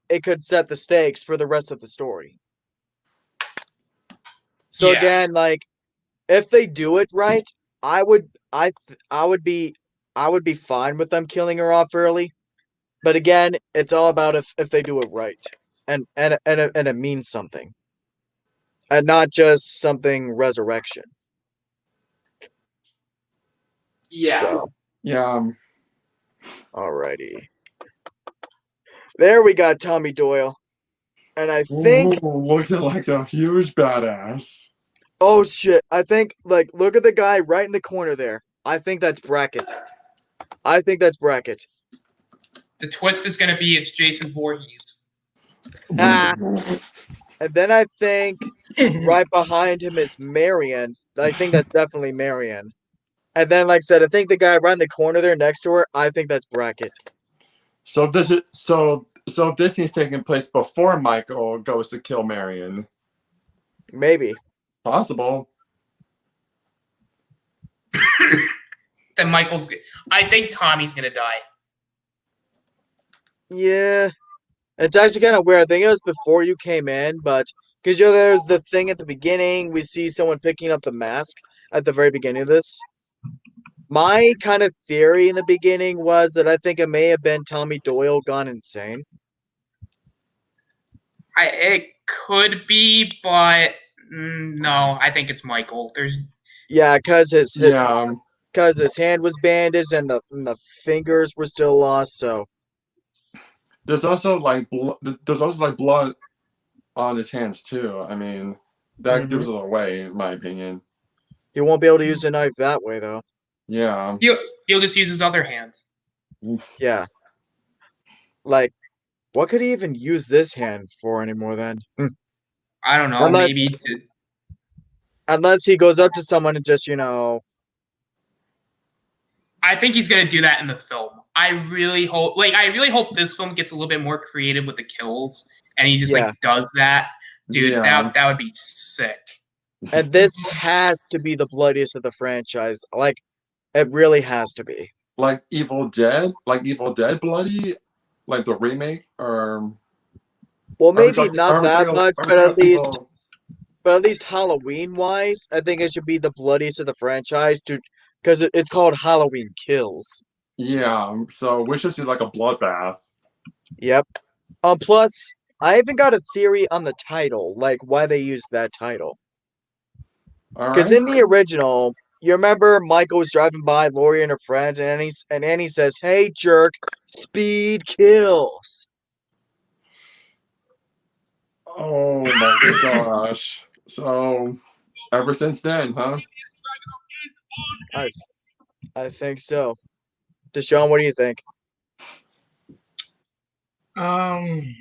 it could set the stakes for the rest of the story. So Yeah. again, like, if they do it right, I would be fine with them killing her off early. But again, it's all about if they do it right, and it means something, and not just something resurrection. Yeah. So, Yeah. alrighty. There we got Tommy Doyle, and I think. Ooh, looking like a huge badass. Oh shit! I think like look at the guy right in the corner there. I think that's Brackett. The twist is going to be it's Jason Voorhees. Ah. And then I think right behind him is Marion. I think that's definitely Marion. And then, like I said, I think the guy right in the corner there next to her, I think that's Brackett. So this scene's taking place before Michael goes to kill Marion. Maybe. Possible. Then I think Tommy's going to die. Yeah. It's actually kind of weird. I think it was before you came in, but because there's the thing at the beginning, we see someone picking up the mask at the very beginning of this. My kind of theory in the beginning was that I think it may have been Tommy Doyle gone insane. It could be, but no, I think it's Michael. Yeah, because his hand was bandaged and the fingers were still lost. So there's also like blood on his hands too. I mean, that gives it away, in my opinion. He won't be able to use a knife that way, though. Yeah. He'll just use his other hand. Yeah. Like, what could he even use this hand for anymore then? I don't know. Unless he goes up to someone and just, I think he's gonna do that in the film. I really hope this film gets a little bit more creative with the kills, and he just does that. Dude, that would be sick. And this has to be the bloodiest of the franchise. Like, it really has to be. Like Evil Dead bloody, like the remake, or well, maybe not that much, but at least Halloween wise, I think it should be the bloodiest of the franchise, because it's called Halloween Kills. Yeah, so we should see like a bloodbath. Yep. Plus, I even got a theory on the title, like why they used that title. All Because right. in the original, you remember Michael was driving by Lori and her friends, and Annie says, "Hey, jerk, speed kills." Oh my gosh. So ever since then, huh? I I think so. Deshaun, what do you think? Um,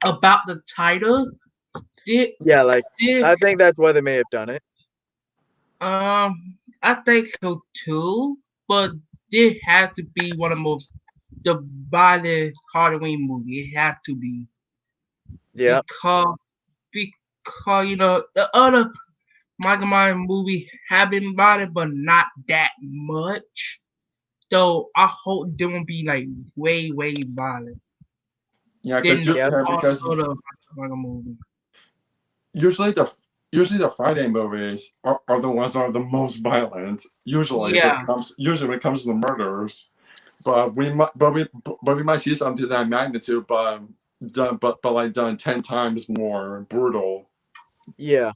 about the title, did Yeah, like did I think that's why they may have done it. I think so too, but this has to be one of the baddest Halloween movie. It has to be Yeah, because because the other Michael Myers movie have been violent, but not that much. So I hope they won't be like way violent Yeah, than the yep, because other Michael movie. usually the Friday movies are the ones that are the most violent. Yeah. Usually when it comes to the murders, but we might see something to that magnitude, but like done 10 times more brutal. yeah.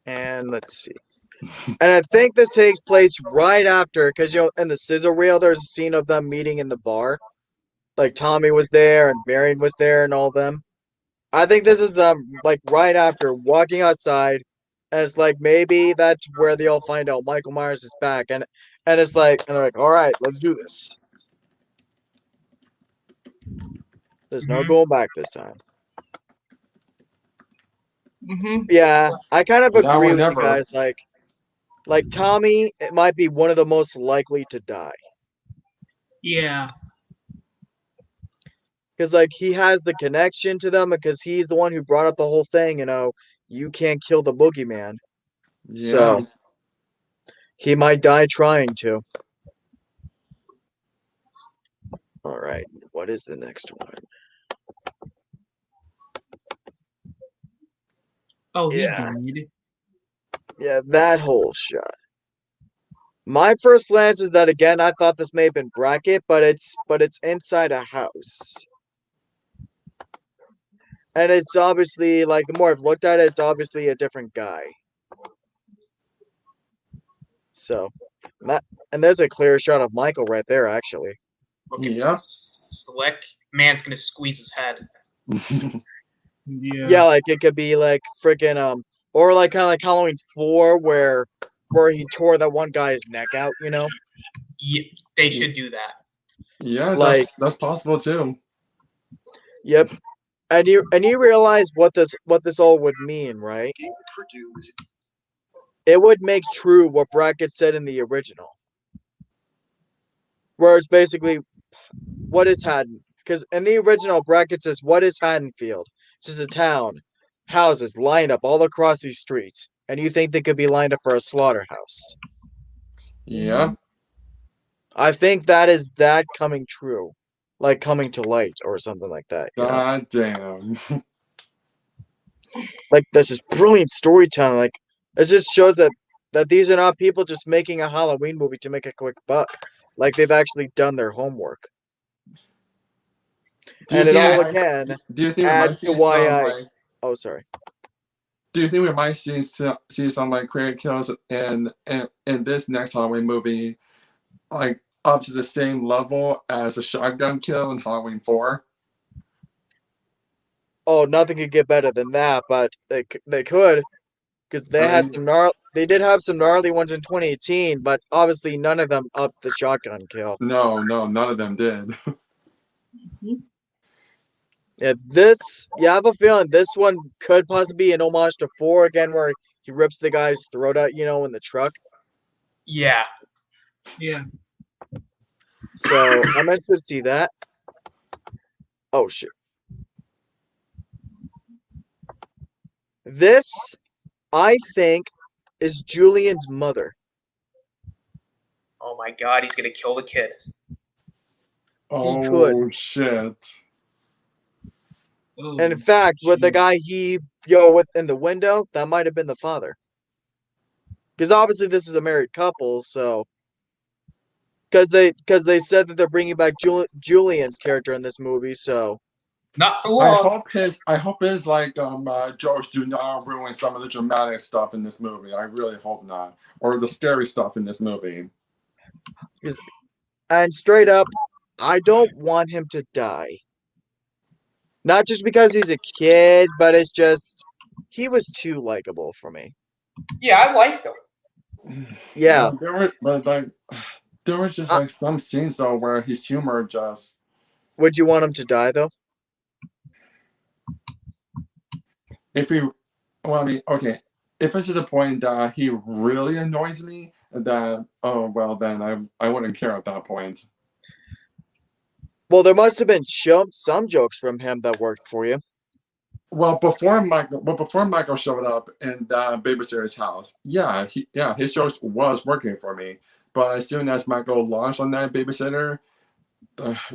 And let's see. And I think this takes place right after, because in the sizzle reel, there's a scene of them meeting in the bar. Like Tommy was there and Marion was there and all them. I think this is them like right after walking outside, and it's like maybe that's where they all find out Michael Myers is back, and it's like, and they're like, all right, let's do this. There's no Mhm. going back this time. Mhm. Yeah, I kind of Now agree or with you never. guys. Like Tommy, it might be one of the most likely to die. Yeah. Because like he has the connection to them because he's the one who brought up the whole thing, you can't kill the boogeyman. Yeah. So he might die trying to. All right, what is the next one? Oh, he Yeah, did. yeah, that whole shot. My first glance is that again. I thought this may have been Brackett, but it's inside a house, and it's obviously like the more I've looked at it, it's obviously a different guy. So that and there's a clear shot of Michael right there, actually. Looking Yep. slick. Man's gonna squeeze his head. Yeah, Yeah. like it could be like freaking or like kind of like Halloween 4 where he tore that one guy's neck out. Yeah, they should do that. Yeah, Like that's possible too. yep. And you realize what this all would mean, right? It would make true what Brackett said in the original, where it's basically what is Haddon? Because in the original, Brackett says, "What is Haddonfield? It's just a town, houses lined up all across these streets, and you think they could be lined up for a slaughterhouse?" Yeah. I think that is that coming true, like coming to light or something like that. God damn. Like this is brilliant storytelling. Like it just shows that these are not people just making a Halloween movie to make a quick buck. Like they've actually done their homework, Do you and it think we all Yeah. might again do you think we adds might to see why some I. like Oh, sorry. do you think we might see some like creative kills in this next Halloween movie, like up to the same level as a shotgun kill in Halloween 4? Oh, nothing could get better than that, but they could because I they had mean, some They did have some gnarly ones in 2018, but obviously none of them up the shotgun kill. no, none of them did. Yeah, I have a feeling this one could possibly be an homage to 4 again, where he rips the guy's throat out, in the truck. Yeah. Yeah. So I'm interested to see that. Oh shit! This, I think, is Julian's mother. Oh my god, he's gonna kill the kid. He could. Oh shit. And in fact, with the guy with in the window, that might have been the father. Because obviously this is a married couple, so because they said that they're bringing back Julian's character in this movie, so Not for I long. hope his like jokes do not ruin some of the dramatic stuff in this movie. I really hope not, or the scary stuff in this movie. and straight up, I don't want him to die. Not just because he's a kid, but it's just he was too likable for me. Yeah, I liked him. Yeah, There was just like some scenes though where his humor just. would you want him to die though? If he, well, I mean, okay, if it's to the point that he really annoys me, then then I wouldn't care at that point. Well, there must have been some jokes from him that worked for you. Well, before Michael showed up in the babysitter's house, his jokes was working for me. But as soon as Michael launched on that babysitter,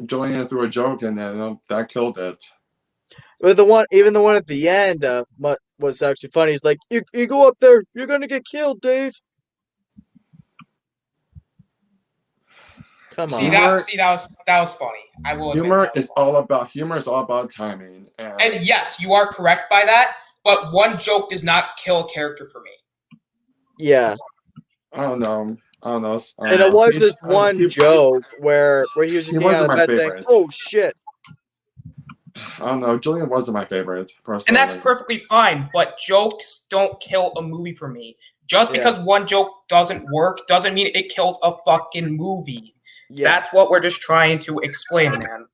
Julian threw a joke, and then that killed it. But even the one at the end, was actually funny. He's like, "You go up there, you're gonna get killed, Dave." Come on. That was funny. I will admit. Humor is all about timing. And yes, you are correct by that. But one joke does not kill a character for me. Yeah. I don't know. And it was just one joke where he was just getting out of bed saying, "Oh shit." I don't know. Julian wasn't my favorite, personally. And that's perfectly fine, but jokes don't kill a movie for me. Just because one joke doesn't work doesn't mean it kills a fucking movie. Yeah. That's what we're just trying to explain, man.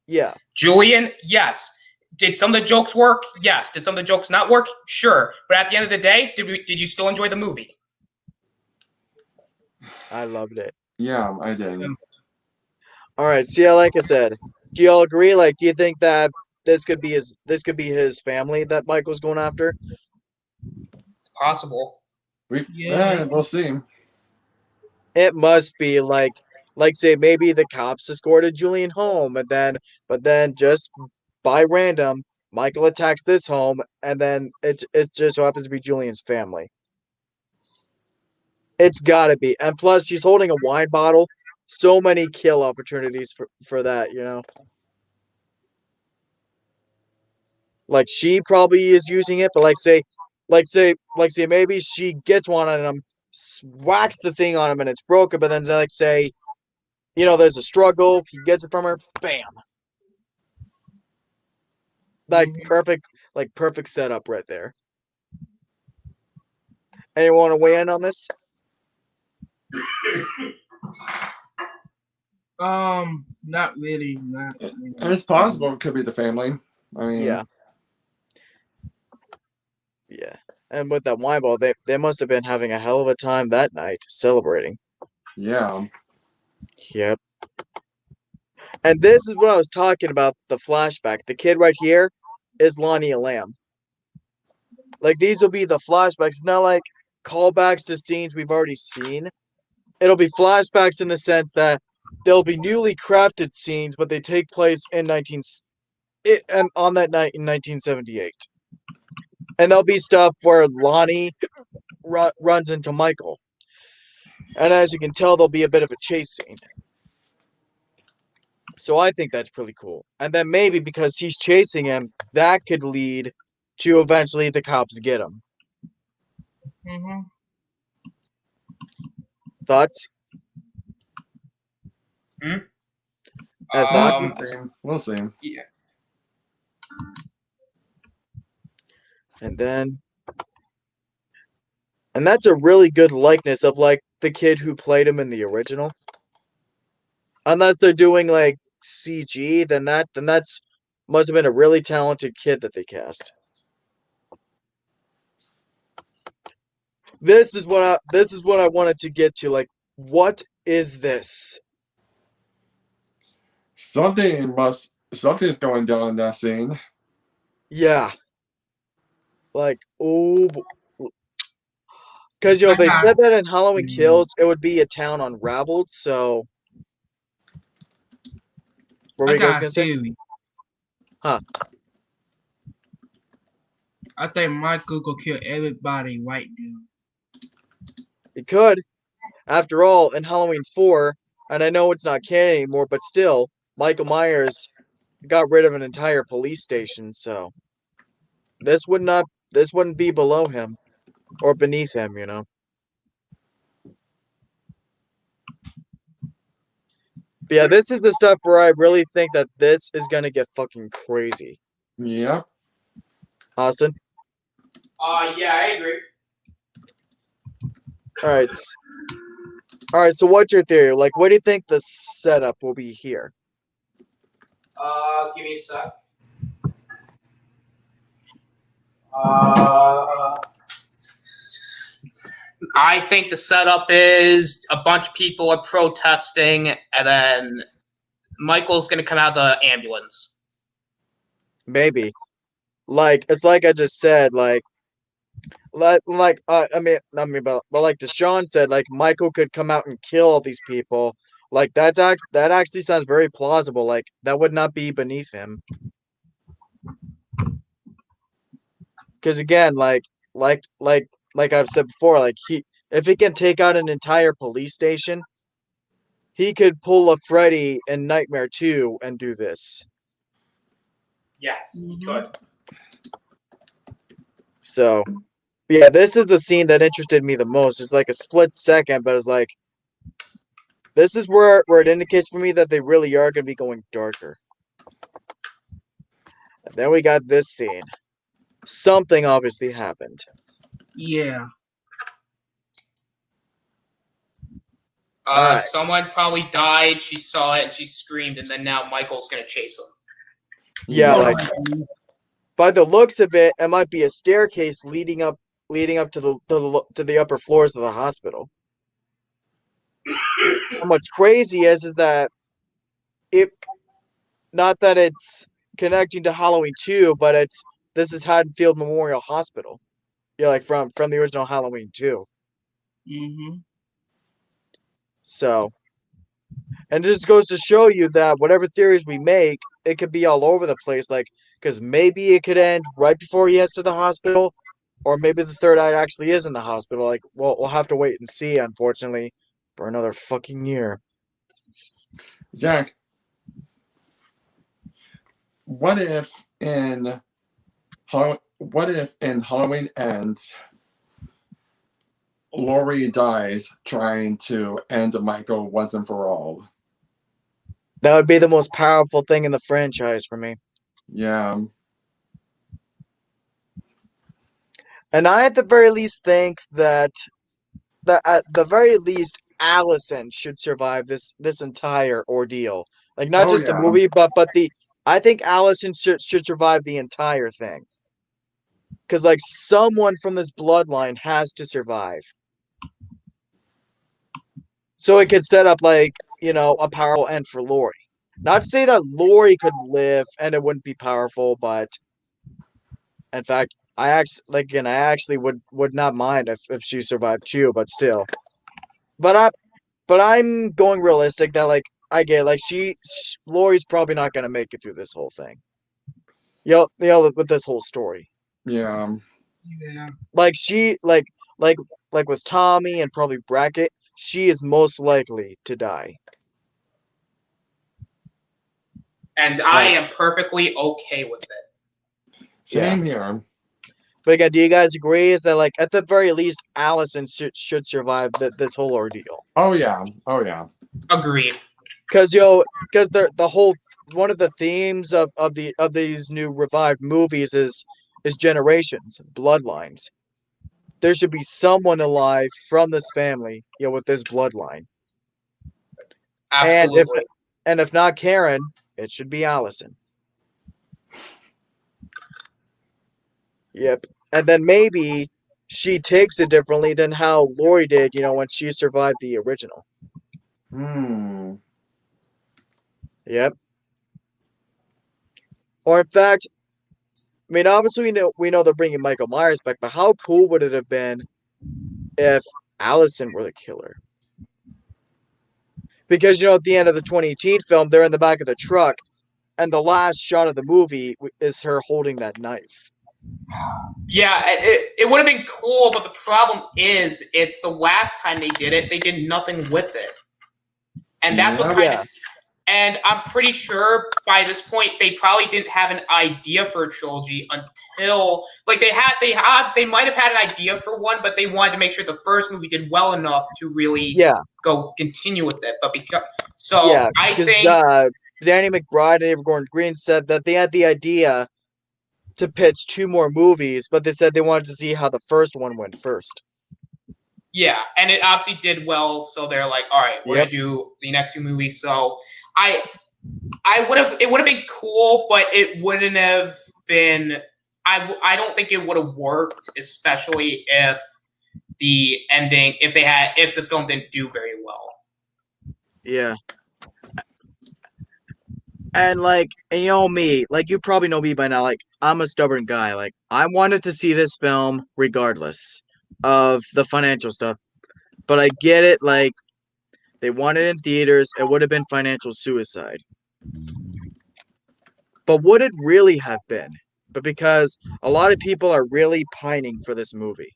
Yeah. Julian, yes. Did some of the jokes work? Yes. Did some of the jokes not work? Sure. But at the end of the day, did you still enjoy the movie? I loved it. Yeah, I did. All right. So yeah, like I said, do y'all agree? Like, do you think that this could be his family that Michael's going after? It's possible. We'll see. It must be like say maybe the cops escorted Julian home, but then just by random, Michael attacks this home, and then it just so happens to be Julian's family. It's gotta be, and plus she's holding a wine bottle. So many kill opportunities for that, you know. Like she probably is using it, but like say maybe she gets one on him, whacks the thing on him, and it's broken. But then like say, there's a struggle, he gets it from her, bam. Like perfect setup right there. Anyone want to weigh in on this? Not really. And it's possible it could be the family. I mean, yeah. And with that wine ball, they must have been having a hell of a time that night celebrating. Yeah. Yep. And this is what I was talking about, the flashback. The kid right here is Lonnie Lamb. Like, these will be the flashbacks. It's not like callbacks to scenes we've already seen. It'll be flashbacks in the sense that they'll be newly crafted scenes, but they take place on that night in 1978. And there'll be stuff where Lonnie runs into Michael. And as you can tell, there'll be a bit of a chase scene. So I think that's pretty cool. And then maybe because he's chasing him, that could lead to eventually the cops get him. Mm-hmm. Thoughts? Thoughts? We'll see. Yeah. And that's a really good likeness of like the kid who played him in the original. Unless they're doing like CG, then that's must have been a really talented kid that they cast. This is what I wanted to get to. Like, what is this? Something's going down in that scene. Yeah. Like, oh, because they said that in Halloween Kills it would be a town unraveled. So, what were you guys gonna say? Huh? I think Michael could kill everybody right now. He could. After all, in Halloween 4, and I know it's not canon anymore, but still, Michael Myers got rid of an entire police station, so this wouldn't be below him or beneath him, you know. But yeah, this is the stuff where I really think that this is gonna get fucking crazy. Yep. Austin? Yeah, I agree. Alright. Alright, so what's your theory? Like, what do you think the setup will be here? Give me a sec. I think the setup is a bunch of people are protesting, and then Michael's gonna come out of the ambulance. Maybe. Like, it's like I just said, but like Deshaun said, like Michael could come out and kill all these people. Like that actually sounds very plausible. Like that would not be beneath him. Because again, like I've said before, like if he can take out an entire police station, he could pull a Freddy in Nightmare 2 and do this. Yes, he could. So, yeah, this is the scene that interested me the most. It's like a split second, but it's like this is where it indicates for me that they really are going to be going darker. And then we got this scene. Something obviously happened. Yeah. Alright. Someone probably died. She saw it and she screamed, and then now Michael's gonna chase him. Yeah, like by the looks of it, it might be a staircase leading up to the upper floors of the hospital. And what's crazy is that not that it's connecting to Halloween 2, but this is Haddonfield Memorial Hospital. Yeah, like from the original Halloween 2. Mm-hmm. So, and it just goes to show you that whatever theories we make, it could be all over the place. Like, because maybe it could end right before he heads to the hospital, or maybe the third eye actually is in the hospital. Like, well, we'll have to wait and see, unfortunately, for another fucking year. Zach, what if in Halloween Ends, Laurie dies trying to end Michael once and for all? That would be the most powerful thing in the franchise for me. Yeah. And I, at the very least, think that at the very least, Allison should survive this entire ordeal. Like, not just the movie, but I think Allison should survive the entire thing. Because, like, someone from this bloodline has to survive. So it could set up, like, a powerful end for Laurie. Not to say that Laurie could live and it wouldn't be powerful, but in fact, I actually would not mind if she survived too, but still. But I'm going realistic that, like, I get, like, Laurie's probably not gonna make it through this whole thing. With this whole story. Yeah. Yeah. Like like with Tommy and probably Brackett, she is most likely to die. And I am perfectly okay with it. Same here. But again, do you guys agree? Is that, like, at the very least, Allison should survive this whole ordeal? Oh yeah. Oh yeah. Agreed. Because the whole one of the themes of these new revived movies is generations, bloodlines. There should be someone alive from this family, with this bloodline. Absolutely. And if not Karen, it should be Allison. Yep. And then maybe she takes it differently than how Laurie did, when she survived the original. Yep. Or in fact, I mean, obviously we know they're bringing Michael Myers back, but how cool would it have been if Allison were the killer? Because, at the end of the 2018 film, they're in the back of the truck, and the last shot of the movie is her holding that knife. Yeah, it would have been cool, but the problem is, it's the last time they did it, they did nothing with it. And that's what Yep. kind Yeah. of. And I'm pretty sure by this point they probably didn't have an idea for a trilogy until they might have had an idea for one, but they wanted to make sure the first movie did well enough to really Yeah. go continue with it. But because Yeah, I because think Danny McBride and Ava Gordon Green said that they had the idea to pitch 2 more movies, but they said they wanted to see how the first one went first. yeah, and it obviously did well, so they're like, all right, we're Yep. gonna do the next 2 movies. So it would have been cool, but it wouldn't have been. I don't think it would have worked, especially if the ending, if the film didn't do very well. Yeah. And you know me, you probably know me by now, I'm a stubborn guy. I wanted to see this film regardless of the financial stuff. But I get it, they wanted it in theaters, it would have been financial suicide. But would it really have been? But because a lot of people are really pining for this movie.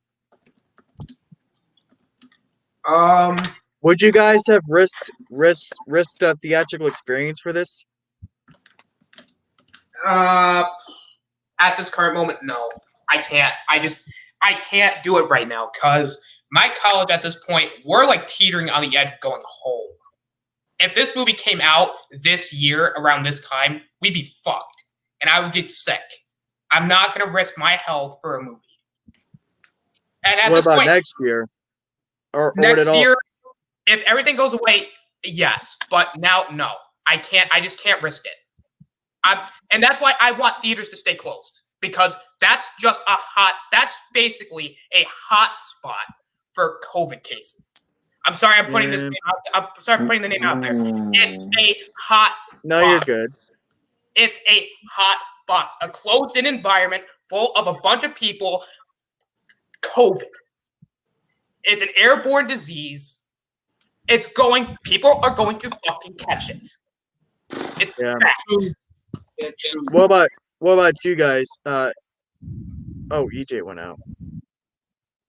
Would you guys have risked a theatrical experience for this? At this current moment, no, I can't. I can't do it right now because my college at this point, we're teetering on the edge of going home. If this movie came out this year around this time, we'd be fucked, and I would get sick. I'm not gonna risk my health for a movie. And at What this about point, next year? Or would it next all? year, if everything goes away, yes. But now, no, I can't. I just can't risk it. And that's why I want theaters to stay closed because that's basically a hot spot for COVID cases. I'm sorry, I'm putting this. I'm sorry for putting the name out there. It's a hot. No, box. you're good. It's a hot box, a closed-in environment full of a bunch of people. COVID. It's an airborne disease. People are going to fucking catch it. It's fact. Yeah, true. What about you guys? EJ went out.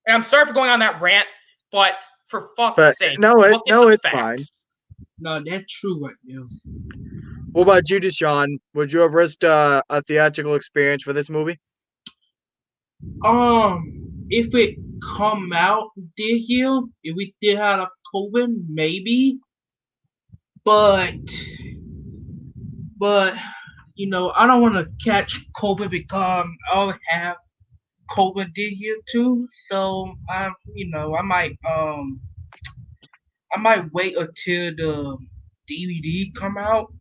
And I'm sorry for going on that rant, but for fuck's sake, no, it's fine. No, that's true right now. What about you, Deshaun? Would you have risked a theatrical experience for this movie? If it come out this year, if we still had a COVID, maybe. But I don't want to catch COVID because I'll have COVID this year too. So I might wait until the DVD come out.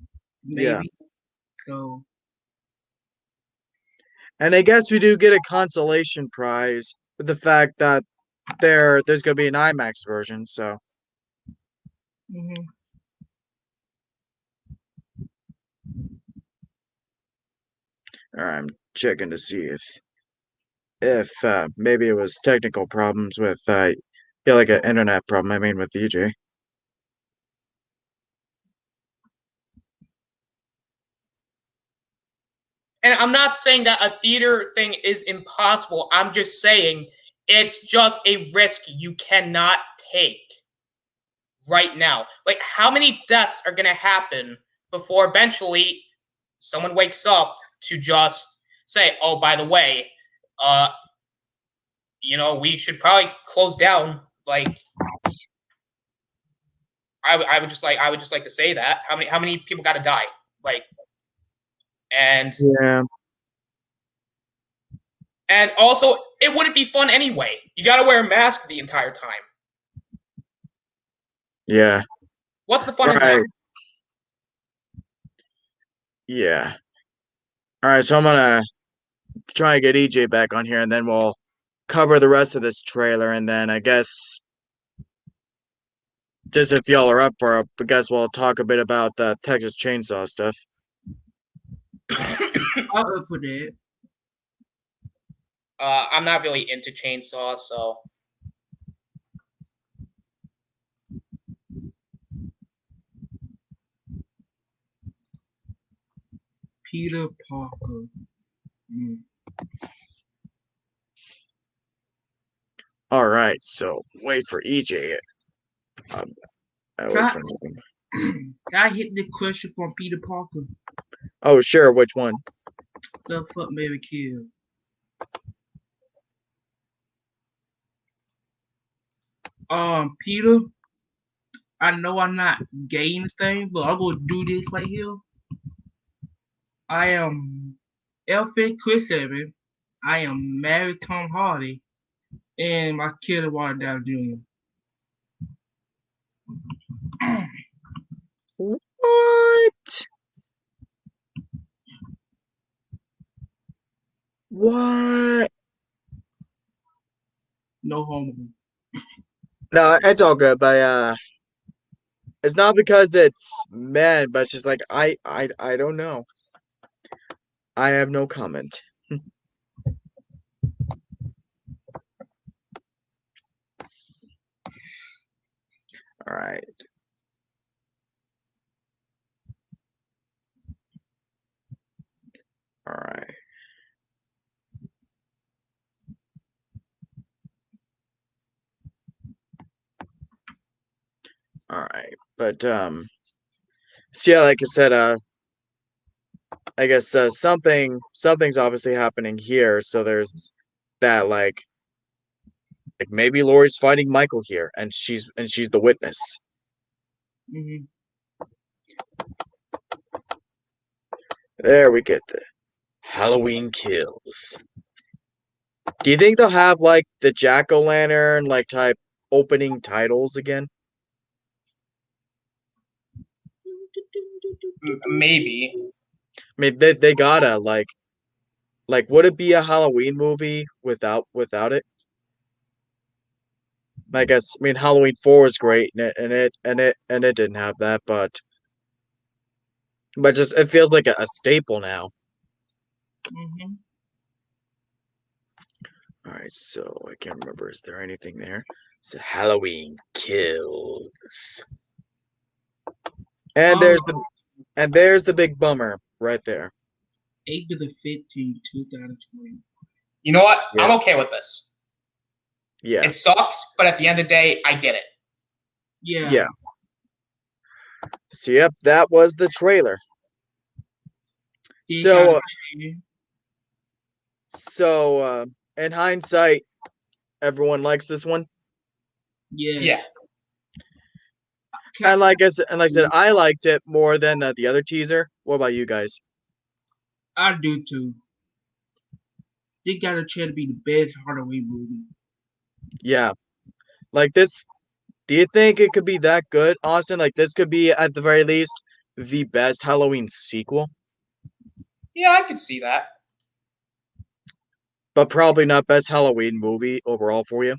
Maybe. Yeah. So. And I guess we do get a consolation prize with the fact that there's going to be an IMAX version. So. Mm-hmm. All right, I'm checking to see if maybe it was technical problems with an internet problem. I mean, with EJ. And I'm not saying that a theater thing is impossible. I'm just saying it's just a risk you cannot take right now. How many deaths are going to happen before eventually someone wakes up to just say, oh, by the way, we should probably close down. I would just like to say that. How many people got to die? And yeah. And also, it wouldn't be fun anyway. You got to wear a mask the entire time. Yeah. What's the fun in that? Yeah. All right, so I'm gonna try and get EJ back on here, and then we'll cover the rest of this trailer, and then I guess just if y'all are up for it, I guess we'll talk a bit about the Texas Chainsaw stuff. I'm up for that. I'm not really into Chainsaw, so. Peter Parker. All right, so wait for EJ. I wait Can for him. can I hit the question from Peter Parker? Oh, sure. Which one? The fuck Mary kill. Peter, I know I'm not gay in this thing, but I'm gonna do this right here. I am Elfie Chris Evans. I am married Tom Hardy, and my kid is Water Down Jr. What? What? No homo. No, it's all good, but it's not because it's men, but it's just like I don't know. I have no comment. All right. All right. All right. But so yeah, like I said, I guess something's obviously happening here. So there's that like maybe Lori's fighting Michael here, and she's the witness. Mm-hmm. There we get the Halloween Kills. Do you think they'll have like the jack-o'-lantern like type opening titles again? Maybe. I mean, they gotta like would it be a Halloween movie without it? I guess I mean Halloween 4 is great and it didn't have that, but just it feels like a staple now. Mm-hmm. All right, so I can't remember. Is there anything there? It's a Halloween Kills, and there's the big bummer right there. April the 15th, 2020. You know what? Yeah. I'm okay with this. Yeah, It sucks, but at the end of the day, I get it. Yeah. yeah. So yep, that was the trailer. He So got it. so in hindsight, everyone likes this one. Yes. Yeah. And like I said, I liked it more than the other teaser. What about you guys? I do too. They got a chance to be the best Halloween movie. Yeah, like this. Do you think it could be that good, Austin? Like this could be at the very least the best Halloween sequel, Yeah, I could see that. but probably not best Halloween movie overall for you.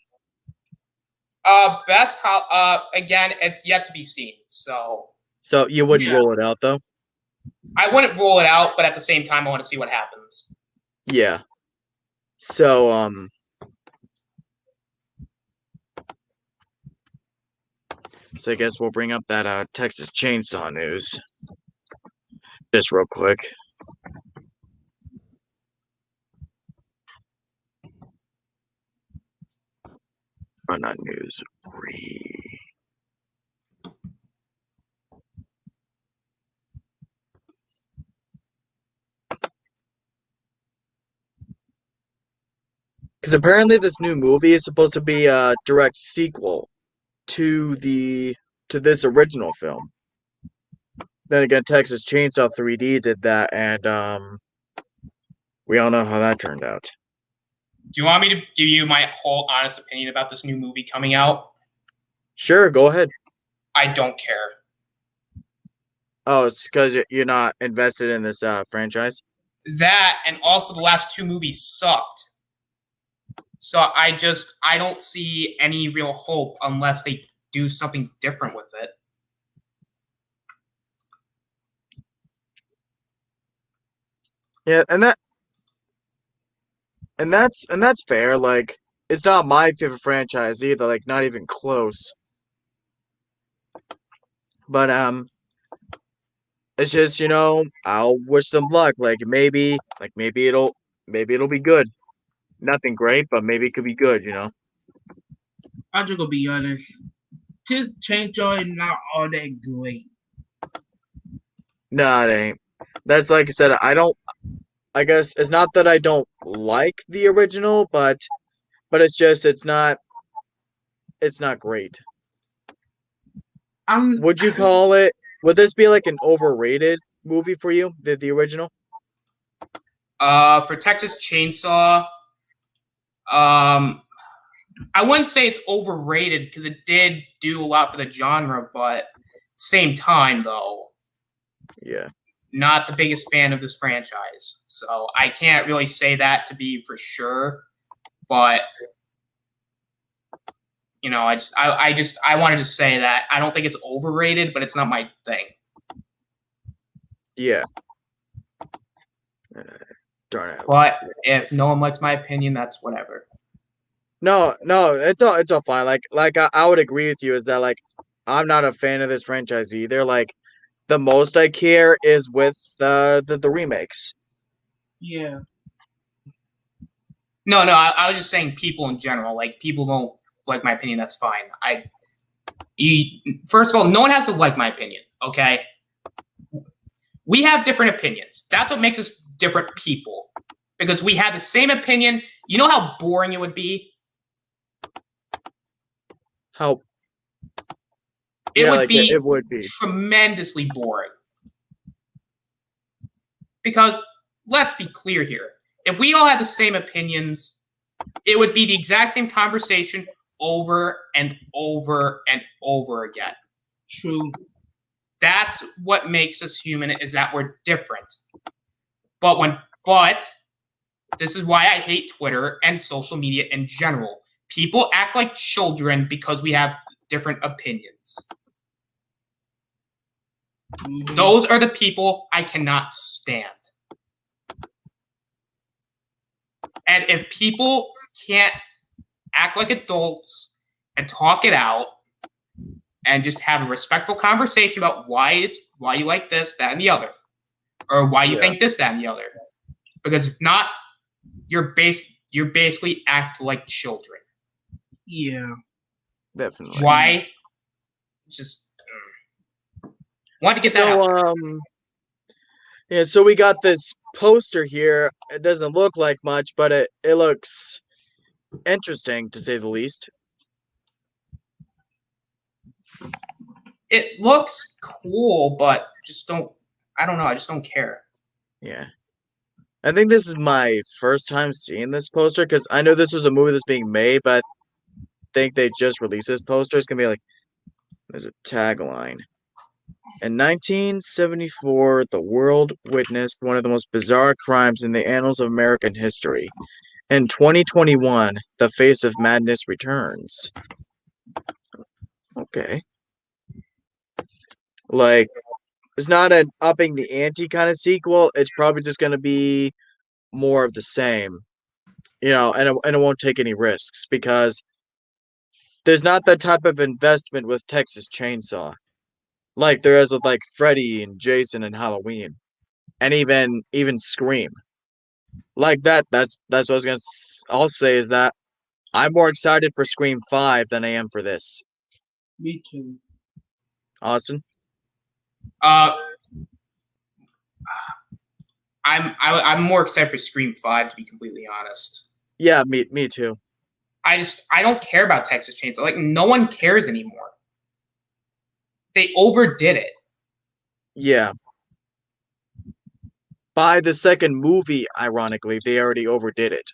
Again, it's yet to be seen. So So you wouldn't Yeah. rule it out though. I wouldn't rule it out, but at the same time, I want to see what happens. Yeah. So so I guess we'll bring up that Texas Chainsaw news just real quick. Oh, not news. Because apparently this new movie is supposed to be a direct sequel to this original film. Then again, Texas Chainsaw 3D did that, and we all know how that turned out. Do you want me to give you my whole honest opinion about this new movie coming out? Sure, go ahead. I don't care. Oh, it's because you're not invested in this franchise? That and also the last two movies sucked. So I don't see any real hope unless they do something different with it. Yeah, and that's fair. Like, it's not my favorite franchise either. Like, not even close. But it's just I'll wish them luck. Like maybe it'll be good. Nothing great, but maybe it could be good. I'm just gonna be honest. Just Chainsaw is not all that great. No, it ain't. That's like I said. I guess it's not that I don't like the original, but it's just it's not great. I'm Would you call it? Would this be like an overrated movie for you? The original? For Texas Chainsaw, I wouldn't say it's overrated because it did do a lot for the genre, but same time though, Yeah. not the biggest fan of this franchise. So I can't really say that to be for sure. But I wanted to say that I don't think it's overrated, but it's not my thing. Yeah. Darn it. But if no one likes my opinion, that's whatever. No, it's all fine. Like I would agree with you is that like I'm not a fan of this franchise either. Like the most I care is with the remakes. yeah. No, I was just saying people in general. Like people don't like my opinion, that's fine. First of all, no one has to like my opinion. Okay, we have different opinions. That's what makes us different people. Because we had the same opinion. You know how boring it would be? How It would like be it would be. tremendously boring. Because let's be clear here. If we all had the same opinions, it would be the exact same conversation over and over and over again. True. That's what makes us human, is that we're different. But this is why I hate Twitter and social media in general. People act like children because we have different opinions. Mhm. Those are the people I cannot stand. And if people can't act like adults and talk it out and just have a respectful conversation about why you like this, that, and the other, or why you think this, that, and the other, because if not, you're basically act like children. Yeah. Definitely. Why? Just wanted to get that out. Yeah, so we got this poster here. It doesn't look like much, but it looks interesting to say the least. It looks cool, but I don't know, I just don't care. Yeah. I think this is my first time seeing this poster because I know this was a movie that's being made, but I think they just released this poster. It's gonna be like there's a tagline. In 1974, the world witnessed one of the most bizarre crimes in the annals of American history. In 2021, the face of madness returns. Okay. Like, it's not an upping the ante kind of sequel. It's probably just going to be more of the same. You know, and it won't take any risks because there's not that type of investment with Texas Chainsaw. Like there is with like Freddy and Jason and Halloween. And even Scream. Like that's what I was gonna I'll say is that I'm more excited for Scream 5 than I am for this. Me too. Austin? I'm more excited for Scream 5, to be completely honest. Yeah, me too. I don't care about Texas Chainsaw. Like, no one cares anymore. They overdid it. Yeah. By the second movie, ironically, they already overdid it.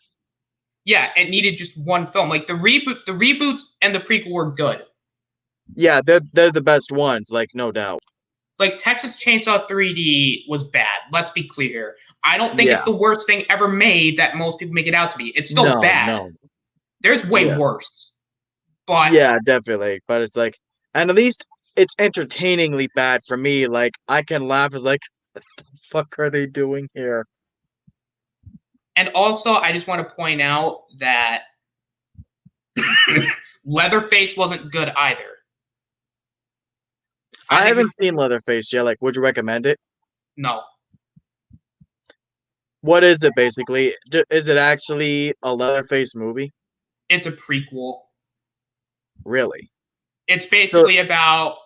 Yeah, it needed just one film. Like the reboot and the prequel were good. Yeah, they're the best ones, like no doubt. Like Texas Chainsaw 3D was bad. Let's be clear. I don't think it's the worst thing ever made that most people make it out to be. It's still bad. No. There's way worse. But yeah, definitely. But it's like, and at least it's entertainingly bad for me. Like I can laugh as like, what the fuck are they doing here? And also, I just want to point out that Leatherface wasn't good either. I haven't seen Leatherface yet. Like, would you recommend it? No. What is it basically? Is it actually a Leatherface movie? It's a prequel. Really? It's basically about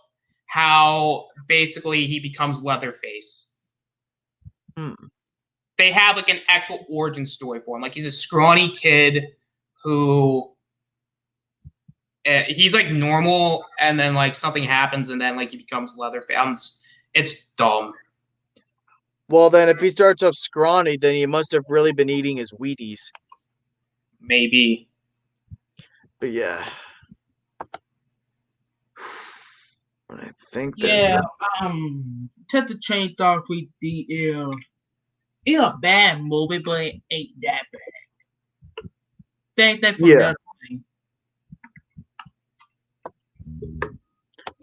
how basically he becomes Leatherface. Hmm. They have like an actual origin story for him. Like he's a scrawny kid who he's like normal, and then like something happens, and then like he becomes Leatherface. It's dumb. Well, then if he starts off scrawny, then he must have really been eating his Wheaties. Maybe. But yeah. I think that's Yeah, to the change thought with the it's a bad movie, but it ain't that bad. Thank that for Yeah. another thing.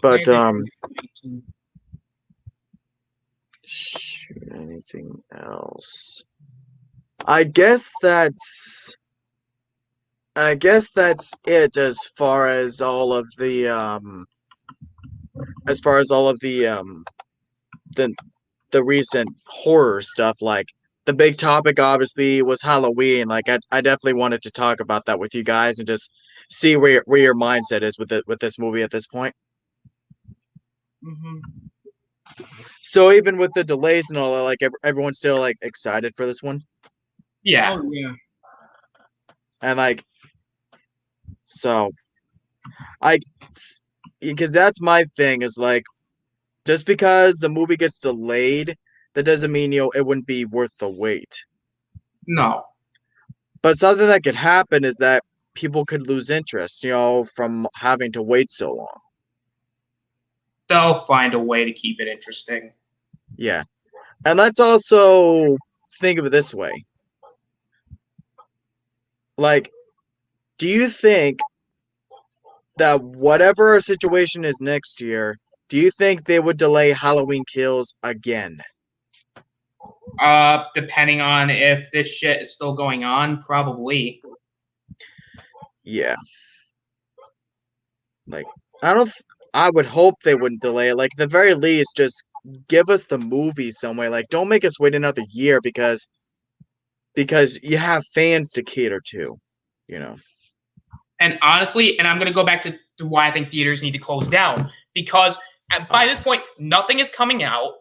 But Too. shoot, anything else? I guess that's it as far as all of the the recent horror stuff. Like the big topic obviously was Halloween. Like I definitely wanted to talk about that with you guys and just see where your mindset is with this movie at this point. Mm-hmm. So even with the delays and all that, like everyone's still like excited for this one. Yeah. Oh yeah. And like, so because that's my thing is like, just because the movie gets delayed, that doesn't mean it wouldn't be worth the wait. No. But something that could happen is that people could lose interest, from having to wait so long. They'll find a way to keep it interesting. Yeah. And let's also think of it this way. Like, do you think that whatever our situation is next year, do you think they would delay Halloween Kills again? Depending on if this shit is still going on, probably. Yeah. Like, I would hope they wouldn't delay it. Like, at the very least, just give us the movie some way. Like, don't make us wait another year because you have fans to cater to, And honestly, and I'm going to go back to why I think theaters need to close down. Because by this point, nothing is coming out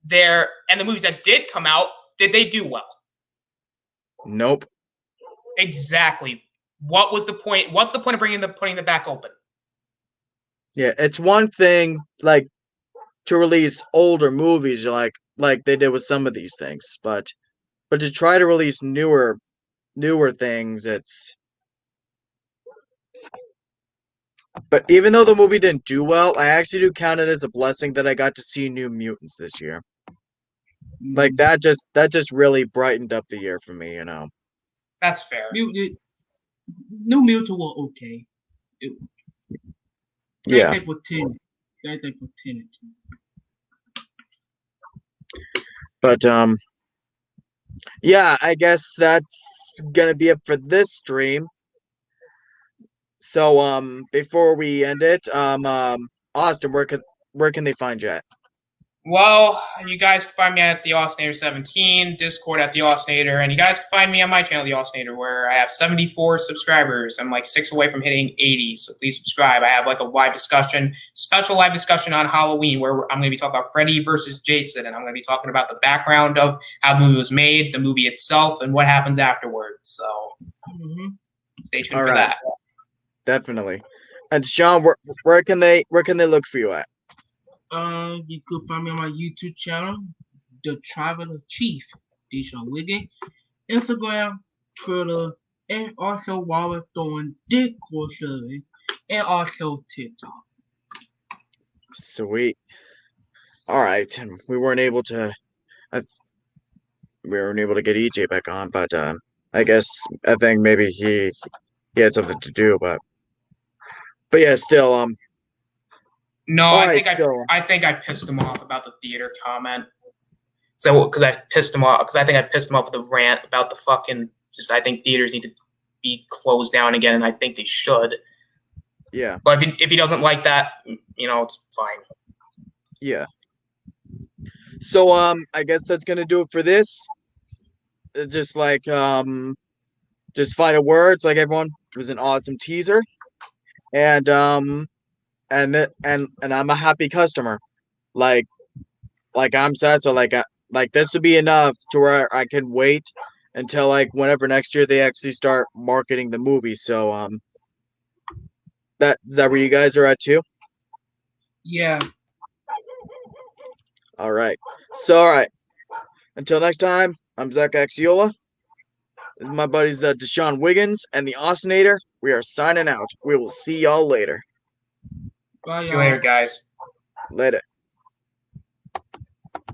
there. And the movies that did come out, did they do well? Nope. Exactly. What was the point? What's the point of putting them back open? Yeah, it's one thing, like, to release older movies, like they did with some of these things, but to try to release newer things, it's. But even though the movie didn't do well, I actually do count it as a blessing that I got to see New Mutants this year. Like that just really brightened up the year for me, That's fair. New Mutant were okay. Yeah. Thank for 10. Thank for 10. But yeah, I guess that's gonna be it for this stream. So before we end it, Austin, where can they find you at? Well, you guys can find me at the Austinator 17, Discord at the Austinator, and you guys can find me on my channel, the Austinator, where I have 74 subscribers. I'm like 6 away from hitting 80, so please subscribe. I have like a live discussion, special live discussion on Halloween, where I'm going to be talking about Freddy versus Jason, and I'm going to be talking about the background of how the movie was made, the movie itself, and what happens afterwards. So stay tuned for that. Definitely. And Sean, where can they look for you at? You could find me on my YouTube channel, The Traveler Chief, Deshaun Wiggin, Instagram, Twitter, and also while we're throwing Discord serving, and also TikTok. Sweet. All right, and we weren't able to get EJ back on, but I think maybe he had something to do, but yeah, still No, all I right, think I pissed him off about the theater comment. So because I pissed him off, because I think I pissed him off with the rant about the fucking. I think theaters need to be closed down again, and I think they should. Yeah. But if he doesn't like that, it's fine. Yeah. So I guess that's gonna do it for this. Just like just final words, like everyone. It was an awesome teaser. and I'm a happy customer. Like I'm satisfied. Like this would be enough to where I can wait until like whenever next year they actually start marketing the movie. So that is that where you guys are at too? Yeah. All right. So all right. Until next time, I'm Zach Axiola. This is my buddies Deshaun Wiggins and the Osinator. We are signing out. We will see y'all later. Bye, See you y'all. later, guys. Later.